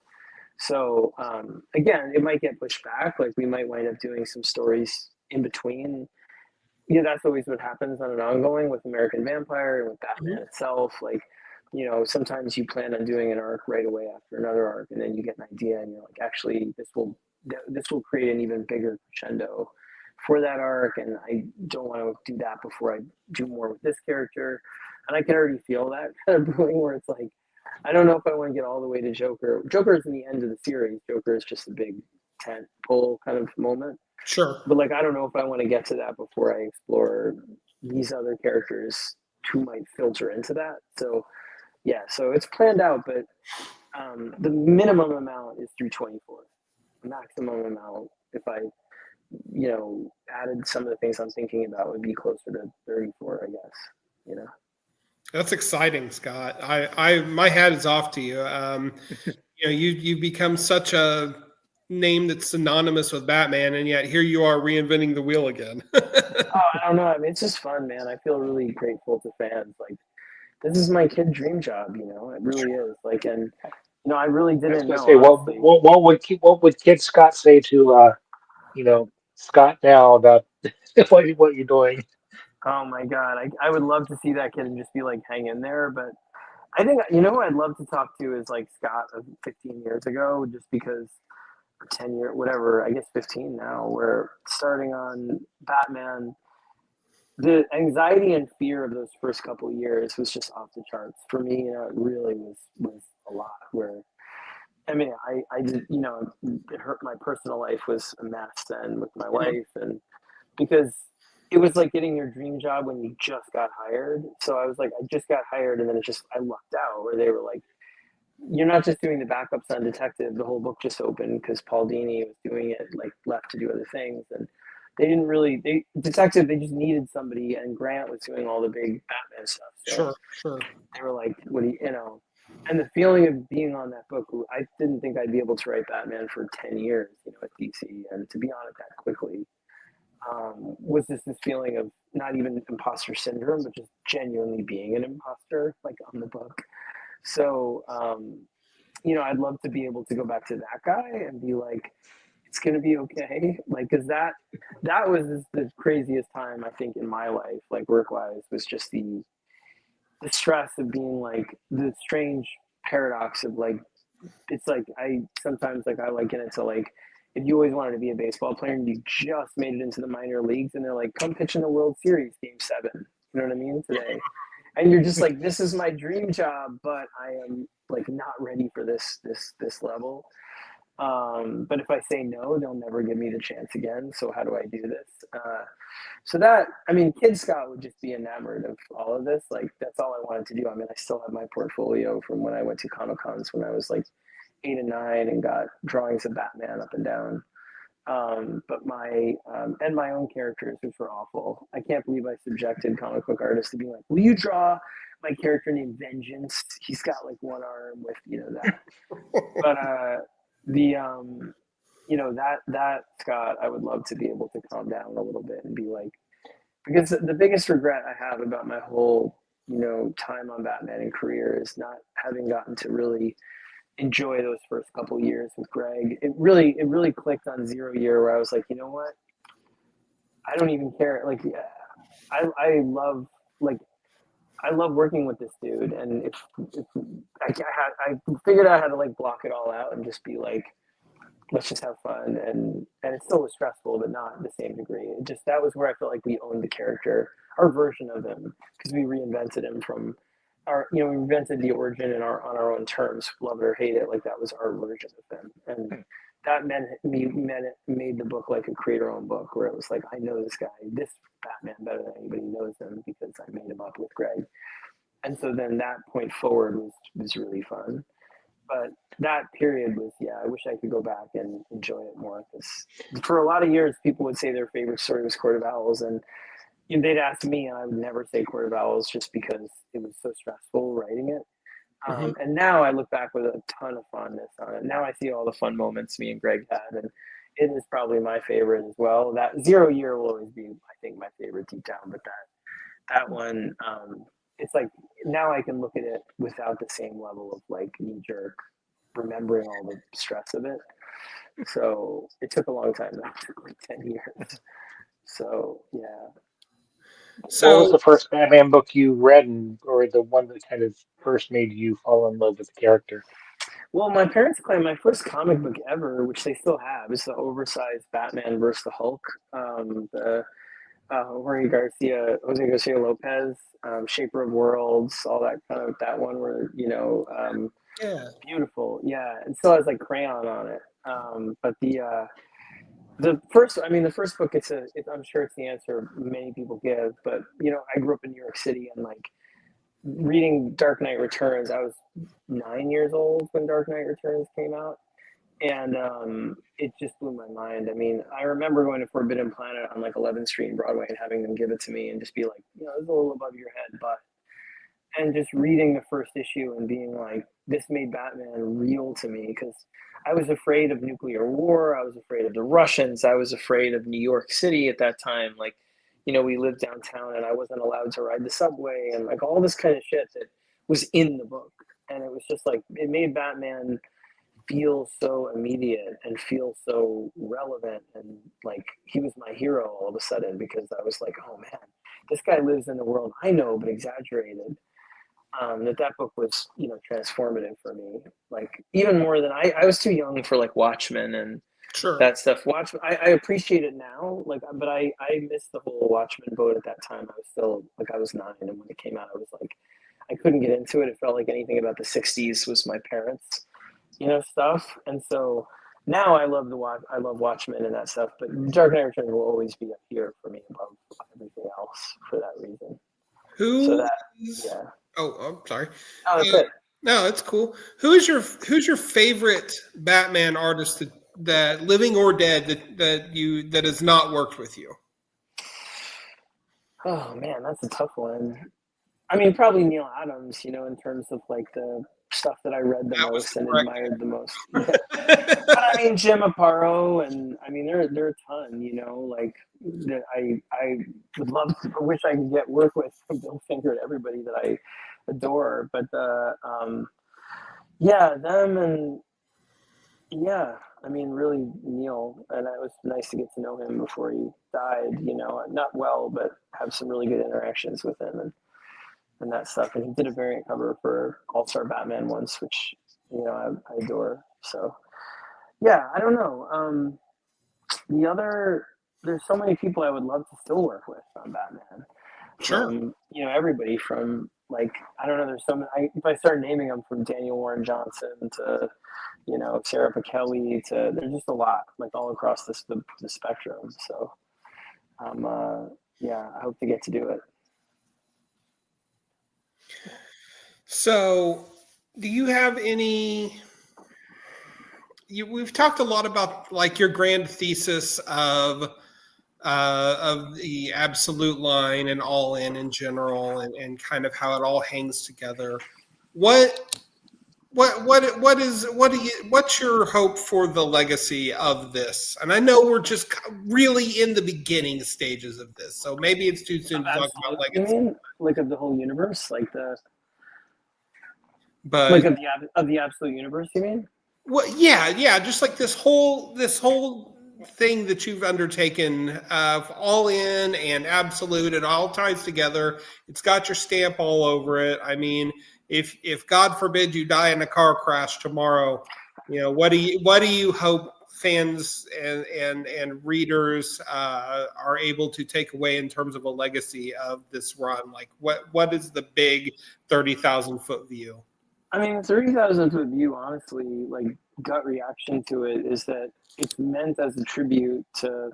So again, it might get pushed back. Like, we might wind up doing some stories in between. That's always what happens on an ongoing with American Vampire and with Batman itself. Like, sometimes you plan on doing an arc right away after another arc, and then you get an idea, and you're like, actually, this will create an even bigger crescendo for that arc, and I don't want to do that before I do more with this character. And I can already feel that kind of brewing where it's like, I don't know if I want to get all the way to Joker. Joker is in the end of the series. Joker is just a big tent pole kind of moment. Sure. But like, I don't know if I want to get to that before I explore these other characters who might filter into that. So yeah, so it's planned out, but the minimum amount is through 24. The maximum amount, if I added some of the things I'm thinking about, would be closer to 34, I guess. That's exciting, Scott. My hat is off to you. You've become such a name that's synonymous with Batman, and yet here you are reinventing the wheel again. Oh, I don't know. I mean, it's just fun, man. I feel really grateful to fans. Like, this is my kid dream job. It really is. Like, and I really I was didn't going to know. say, Honestly. what would Kid Scott say to Scott now about what you're doing? Oh my god, I would love to see that kid and just be like, hang in there. But I think who I'd love to talk to is like Scott of 15 years ago, just because, or 10 year, whatever. I guess 15 now. We're starting on Batman. The anxiety and fear of those first couple of years was just off the charts for me. It really was a lot. Where I mean, I did, it hurt. My personal life was a mess then with my wife, and because it was like getting your dream job when you just got hired. So I was like, I just got hired, and then I lucked out where they were like, you're not just doing the backups on Detective. The whole book just opened because Paul Dini was doing it, like, left to do other things, and they didn't really. Detective, they just needed somebody, and Grant was doing all the big Batman stuff. So Sure. they were like, what do you. And the feeling of being on that book, I didn't think I'd be able to write Batman for 10 years, at DC, and to be on it that quickly. Was just this feeling of not even imposter syndrome, but just genuinely being an imposter, like, on the book. So I'd love to be able to go back to that guy and be like, it's gonna be okay. Like, cause that was the craziest time I think in my life, like work wise, was just the stress of being like the strange paradox of like, it's like I sometimes like I liken it to like if you always wanted to be a baseball player and you just made it into the minor leagues and they're like, come pitch in the World Series game 7. You know what I mean? Today. And you're just like, this is my dream job, but I am like not ready for this level. But if I say no, they'll never give me the chance again. So how do I do this? So that, I mean, Kid Scott would just be enamored of all of this. Like, that's all I wanted to do. I mean, I still have my portfolio from when I went to Comic Cons when I was like 8 and 9 and got drawings of Batman up and down. But and my own characters, which were awful. I can't believe I subjected comic book artists to being like, will you draw my character named Vengeance? He's got like one arm with, that. But, that Scott, I would love to be able to calm down a little bit and be like, because the biggest regret I have about my whole, time on Batman and career is not having gotten to really enjoy those first couple years with Greg. It really clicked on 0 Year where I was like, you know what? I don't even care. Like, I love like I love working with this dude, and if I figured out how to like block it all out and just be like, let's just have fun, and it still was stressful, but not the same degree. It just that was where I felt like we owned the character, our version of him, because we reinvented him from we invented the origin on our own terms, love it or hate it. Like that was our version of him, and that made the book like a creator-owned book, where it was like I know this Batman better than anybody knows him because I made him up with Greg, and so then that point forward was really fun. But that period was, I wish I could go back and enjoy it more. Because for a lot of years, people would say their favorite story was Court of Owls, and they'd ask me, and I would never say Court of Owls just because it was so stressful writing it. And now I look back with a ton of fondness on it. Now I see all the fun moments me and Greg had, and it is probably my favorite as well. That 0 Year will always be, I think, my favorite deep down. But that one, it's like now I can look at it without the same level of like knee jerk remembering all the stress of it. So it took a long time. That took like 10 years. So yeah. What was So the first Batman book you read, or the one that kind of first made you fall in love with the character? Well, my parents claim my first comic book ever, which they still have, is the oversized Batman versus the Hulk. The Jose Garcia Lopez, Shaper of Worlds, all that kind of that one where yeah, beautiful, yeah. It still has like crayon on it. But the first book, I'm sure it's the answer many people give, but I grew up in New York City and like reading Dark Knight Returns. I was 9 years old when Dark Knight Returns came out. And it just blew my mind. I mean, I remember going to Forbidden Planet on like 11th Street in Broadway and having them give it to me and just be like, it's a little above your head, but and just reading the first issue and being like, this made Batman real to me because I was afraid of nuclear war. I was afraid of the Russians. I was afraid of New York City at that time. Like, we lived downtown and I wasn't allowed to ride the subway and like all this kind of shit that was in the book. And it was just like, it made Batman feel so immediate and feel so relevant, and like he was my hero all of a sudden because I was like, oh man, this guy lives in the world I know but exaggerated. That book was transformative for me, like even more than I was too young for like Watchmen and sure. that stuff. Watchmen, I appreciate it now, like, but I missed the whole Watchmen boat at that time. I was still like, I was 9, and when it came out I was like, I couldn't get into it. It felt like anything about the 60s was my parents stuff. And so now I love Watchmen and that stuff, but Dark Knight Returns will always be up here for me above everything else for that reason. So Who that, is? yeah. Oh, I'm sorry. Oh, that's it. No, it's cool. Who's your favorite Batman artist that living or dead that has not worked with you? Oh man, that's a tough one. I mean, probably Neil Adams, in terms of like the stuff that I read the That was most the and correct admired the most. Yeah. But I mean, Jim Aparo, and I mean, there are a ton, like that I would love to, wish I could work with Bill Finger and everybody that I adore. But Yeah, them and yeah, I mean, really Neil, and it was nice to get to know him before he died. You know, not well, but have some really good interactions with him and that stuff. And he did a variant cover for All Star Batman once, which I adore. So yeah, I don't know. The other, there's so many people I would love to still work with on Batman. Sure. From everybody from like I don't know. There's so many. If I start naming them, from Daniel Warren Johnson to Sarah Kelly to there's just a lot like all across the spectrum. So yeah, I hope to get to do it. So, do you have any? We've talked a lot about like your grand thesis of the absolute line and all in general, and kind of how it all hangs together. What what's your hope for the legacy of this? And I know we're just really in the beginning stages of this, so maybe it's too soon to talk about Absolute, you legacy. mean like of the whole universe, like the like But of the absolute universe? You mean? well, yeah, just like this whole thing that you've undertaken of all in and absolute, it all ties together. It's got your stamp all over it. I mean, if God forbid you die in a car crash tomorrow, what do you hope fans and readers are able to take away in terms of a legacy of this run? Like what is the big 30,000 foot view? I mean, the 30,000 foot view, honestly, like gut reaction to it is that it's meant as a tribute to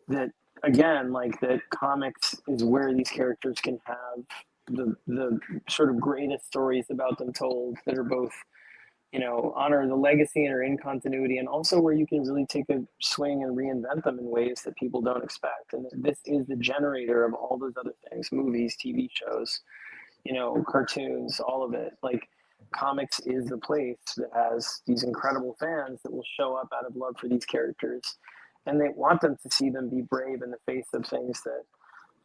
that again, like that comics is where these characters can have the sort of greatest stories about them told that are both honor the legacy and are in continuity, and also where you can really take a swing and reinvent them in ways that people don't expect. And this is the generator of all those other things: movies, TV shows, cartoons, all of it. Like comics is the place that has these incredible fans that will show up out of love for these characters, and they want them to see them be brave in the face of things that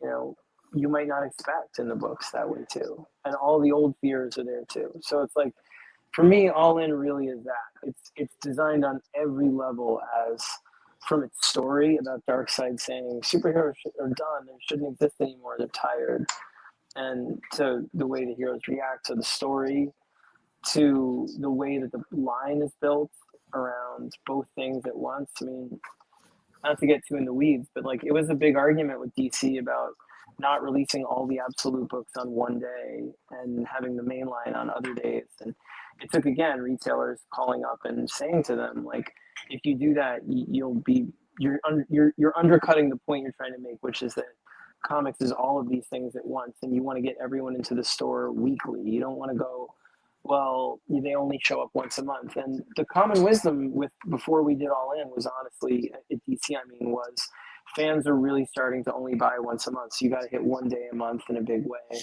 you know you might not expect in the books that way too. And all the old fears are there too. So it's like, for me, all in really is that it's designed on every level, as from its story about Darkseid saying superheroes are done, they shouldn't exist anymore, they're tired, and to the way the heroes react to the story, to the way that the line is built around both things at once. I mean, not to get too in the weeds, but like it was a big argument with DC about not releasing all the absolute books on one day and having the main line on other days. And it took again retailers calling up and saying to them, like, if you do that, you're undercutting the point you're trying to make, which is that comics is all of these things at once, and you want to get everyone into the store weekly. You don't want to go, well, they only show up once a month. And the common wisdom with before we did All In was honestly at DC, I mean, was fans are really starting to only buy once a month. So you got to hit one day a month in a big way,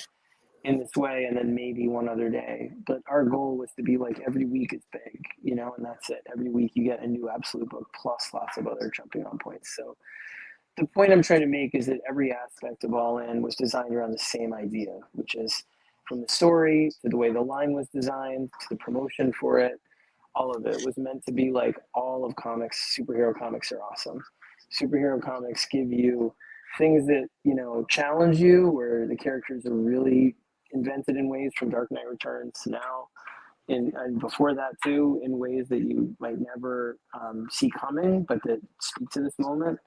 in this way, and then maybe one other day. But our goal was to be like every week is big, and that's it. Every week you get a new absolute book plus lots of other jumping on points. So the point I'm trying to make is that every aspect of All In was designed around the same idea, which is from the story to the way the line was designed to the promotion for it. All of it was meant to be like all of comics. Superhero comics are awesome. Superhero comics give you things that challenge you, where the characters are really invented in ways from Dark Knight Returns to now, and before that too, in ways that you might never see coming, but that speak to this moment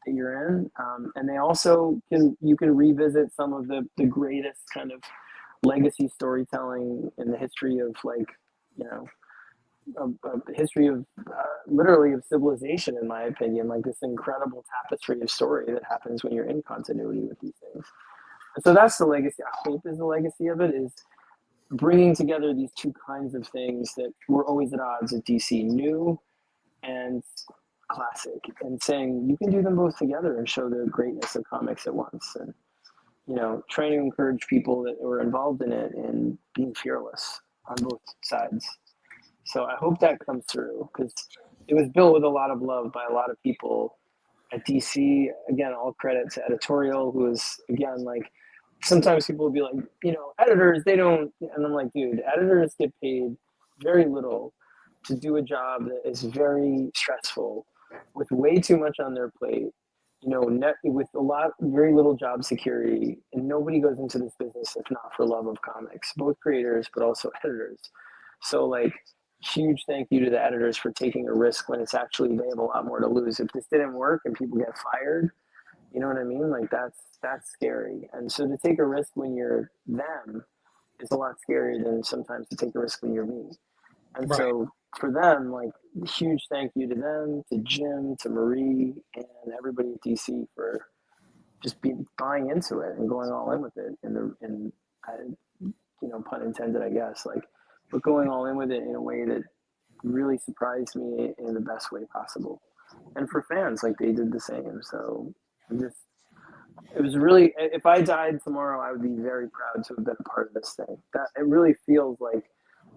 that you're in. And they also you can revisit some of the greatest kind of legacy storytelling in the history of the history of literally of civilization, in my opinion, like this incredible tapestry of story that happens when you're in continuity with these things. And so that's the legacy. I hope is the legacy of it, is bringing together these two kinds of things that were always at odds at DC: new and classic, and saying you can do them both together and show the greatness of comics at once. And trying to encourage people that were involved in it and being fearless on both sides. So I hope that comes through, because it was built with a lot of love by a lot of people at DC. Again, all credit to editorial, who is, again, like, sometimes people will be like, editors, they don't, and I'm like, dude, editors get paid very little to do a job that is very stressful, with way too much on their plate, with very little job security, and nobody goes into this business if not for love of comics, both creators but also editors. So like, huge thank you to the editors for taking a risk when it's actually they have a lot more to lose. If this didn't work and people get fired, you know what I mean? Like that's scary. And so to take a risk when you're them is a lot scarier than sometimes to take a risk when you're me. And Right. so for them, like, huge thank you to them, to Jim, to Marie, and everybody at DC for just buying into it and going all in with it. Pun intended, I guess. Like, but going all in with it in a way that really surprised me in the best way possible. And for fans, like, they did the same. So it was really, if I died tomorrow, I would be very proud to have been a part of this thing. That it really feels like,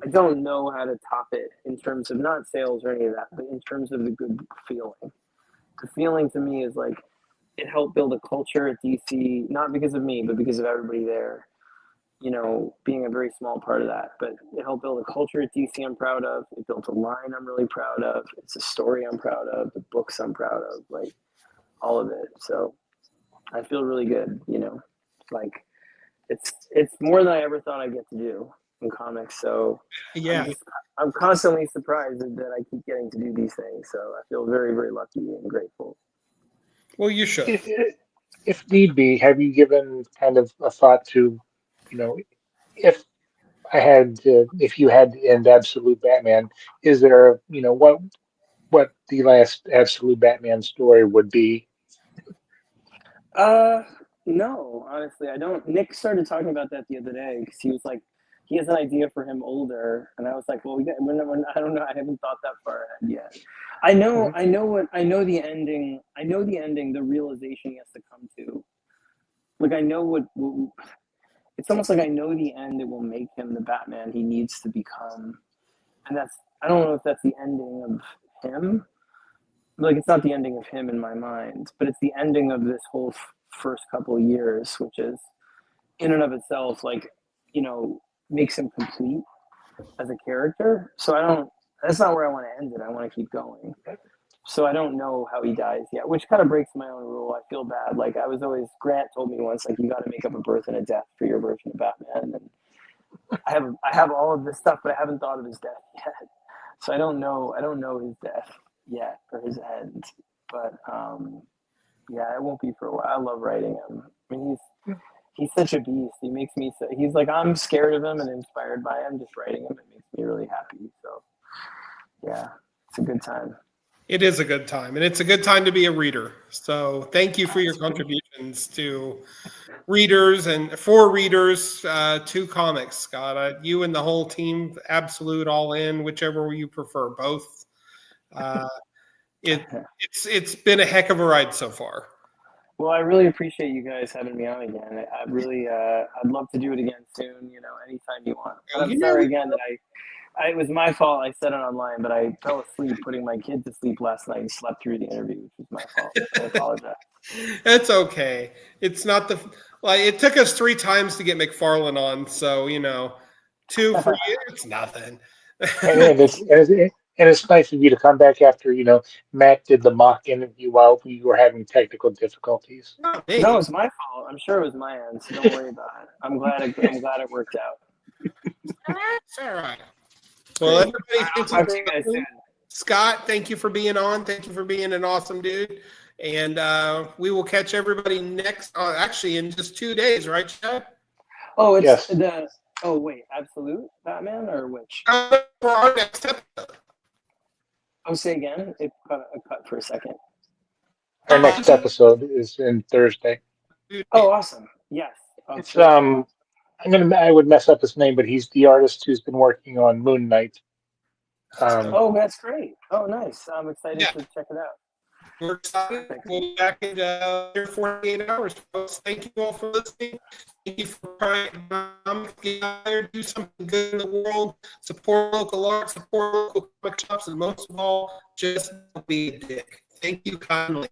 I don't know how to top it in terms of not sales or any of that, but in terms of the good feeling. The feeling to me is like, it helped build a culture at DC, not because of me, but because of everybody there, being a very small part of that. But it helped build a culture at DC I'm proud of. It built a line I'm really proud of. It's a story I'm proud of. The books I'm proud of, like, all of it. So I feel really good, like, it's more than I ever thought I'd get to do in comics. So Yeah. I'm constantly surprised that I keep getting to do these things. So I feel very, very lucky and grateful. Well, you should. If need be, have you given kind of a thought to, if if you had to end Absolute Batman, is there, what the last Absolute Batman story would be? No, honestly, I don't. Nick started talking about that the other day because he was like, he has an idea for him older, and I was like, well, I don't know, I haven't thought that far ahead yet. I know the ending. I know the ending. The realization he has to come to. Like, I know what. It's almost like I know the end that will make him the Batman he needs to become, and I don't know if that's the ending of him. Like, it's not the ending of him in my mind, but it's the ending of this whole first couple of years, which is in and of itself, like, makes him complete as a character. So that's not where I want to end it. I want to keep going. So I don't know how he dies yet, which kind of breaks my own rule. I feel bad. Like, Grant told me once, like, you got to make up a birth and a death for your version of Batman. And I have all of this stuff, but I haven't thought of his death yet. So I don't know his death yet or his end. But yeah, it won't be for a while. I love writing him. I mean, he's such a beast. He makes me he's like, I'm scared of him and inspired by him. Just writing him, it makes me really happy. So yeah, it's a good time. It is a good time, and it's a good time to be a reader. So thank you for your contributions to readers and for readers to comics, Scott. You and the whole team, Absolute, All In, whichever you prefer, both. It's been a heck of a ride so far. Well, I really appreciate you guys having me on again. I'd love to do it again soon. Anytime you want. But I'm sorry again that it was my fault. I said it online, but I fell asleep putting my kid to sleep last night and slept through the interview, which was my fault. I apologize. That's okay. It's not it took us 3 times to get McFarlane on, so 2 for you, it's nothing. And it's nice of you to come back after, Matt did the mock interview while we were having technical difficulties. No, it's my fault. I'm sure it was my end, so don't worry about it. I'm glad it worked out. It's all right. Well, everybody, I'll talk to you guys soon. Scott, thank you for being on. Thank you for being an awesome dude. And we will catch everybody next, actually in just 2 days, right, Chad? Oh, it's yes. Oh, wait, Absolute Batman or which? For our next episode. Oh, say again? It cut for a second. Our next episode is in Thursday. Oh, awesome. Yes. It's I would mess up his name, but he's the artist who's been working on Moon Knight. Oh, that's great. Oh, nice. I'm excited to check it out. We're excited. We'll be back in 48 hours, folks. Thank you all for listening. Thank you for trying to get out there, do something good in the world, support local art, support local comic shops, and most of all, just don't be a dick. Thank you kindly.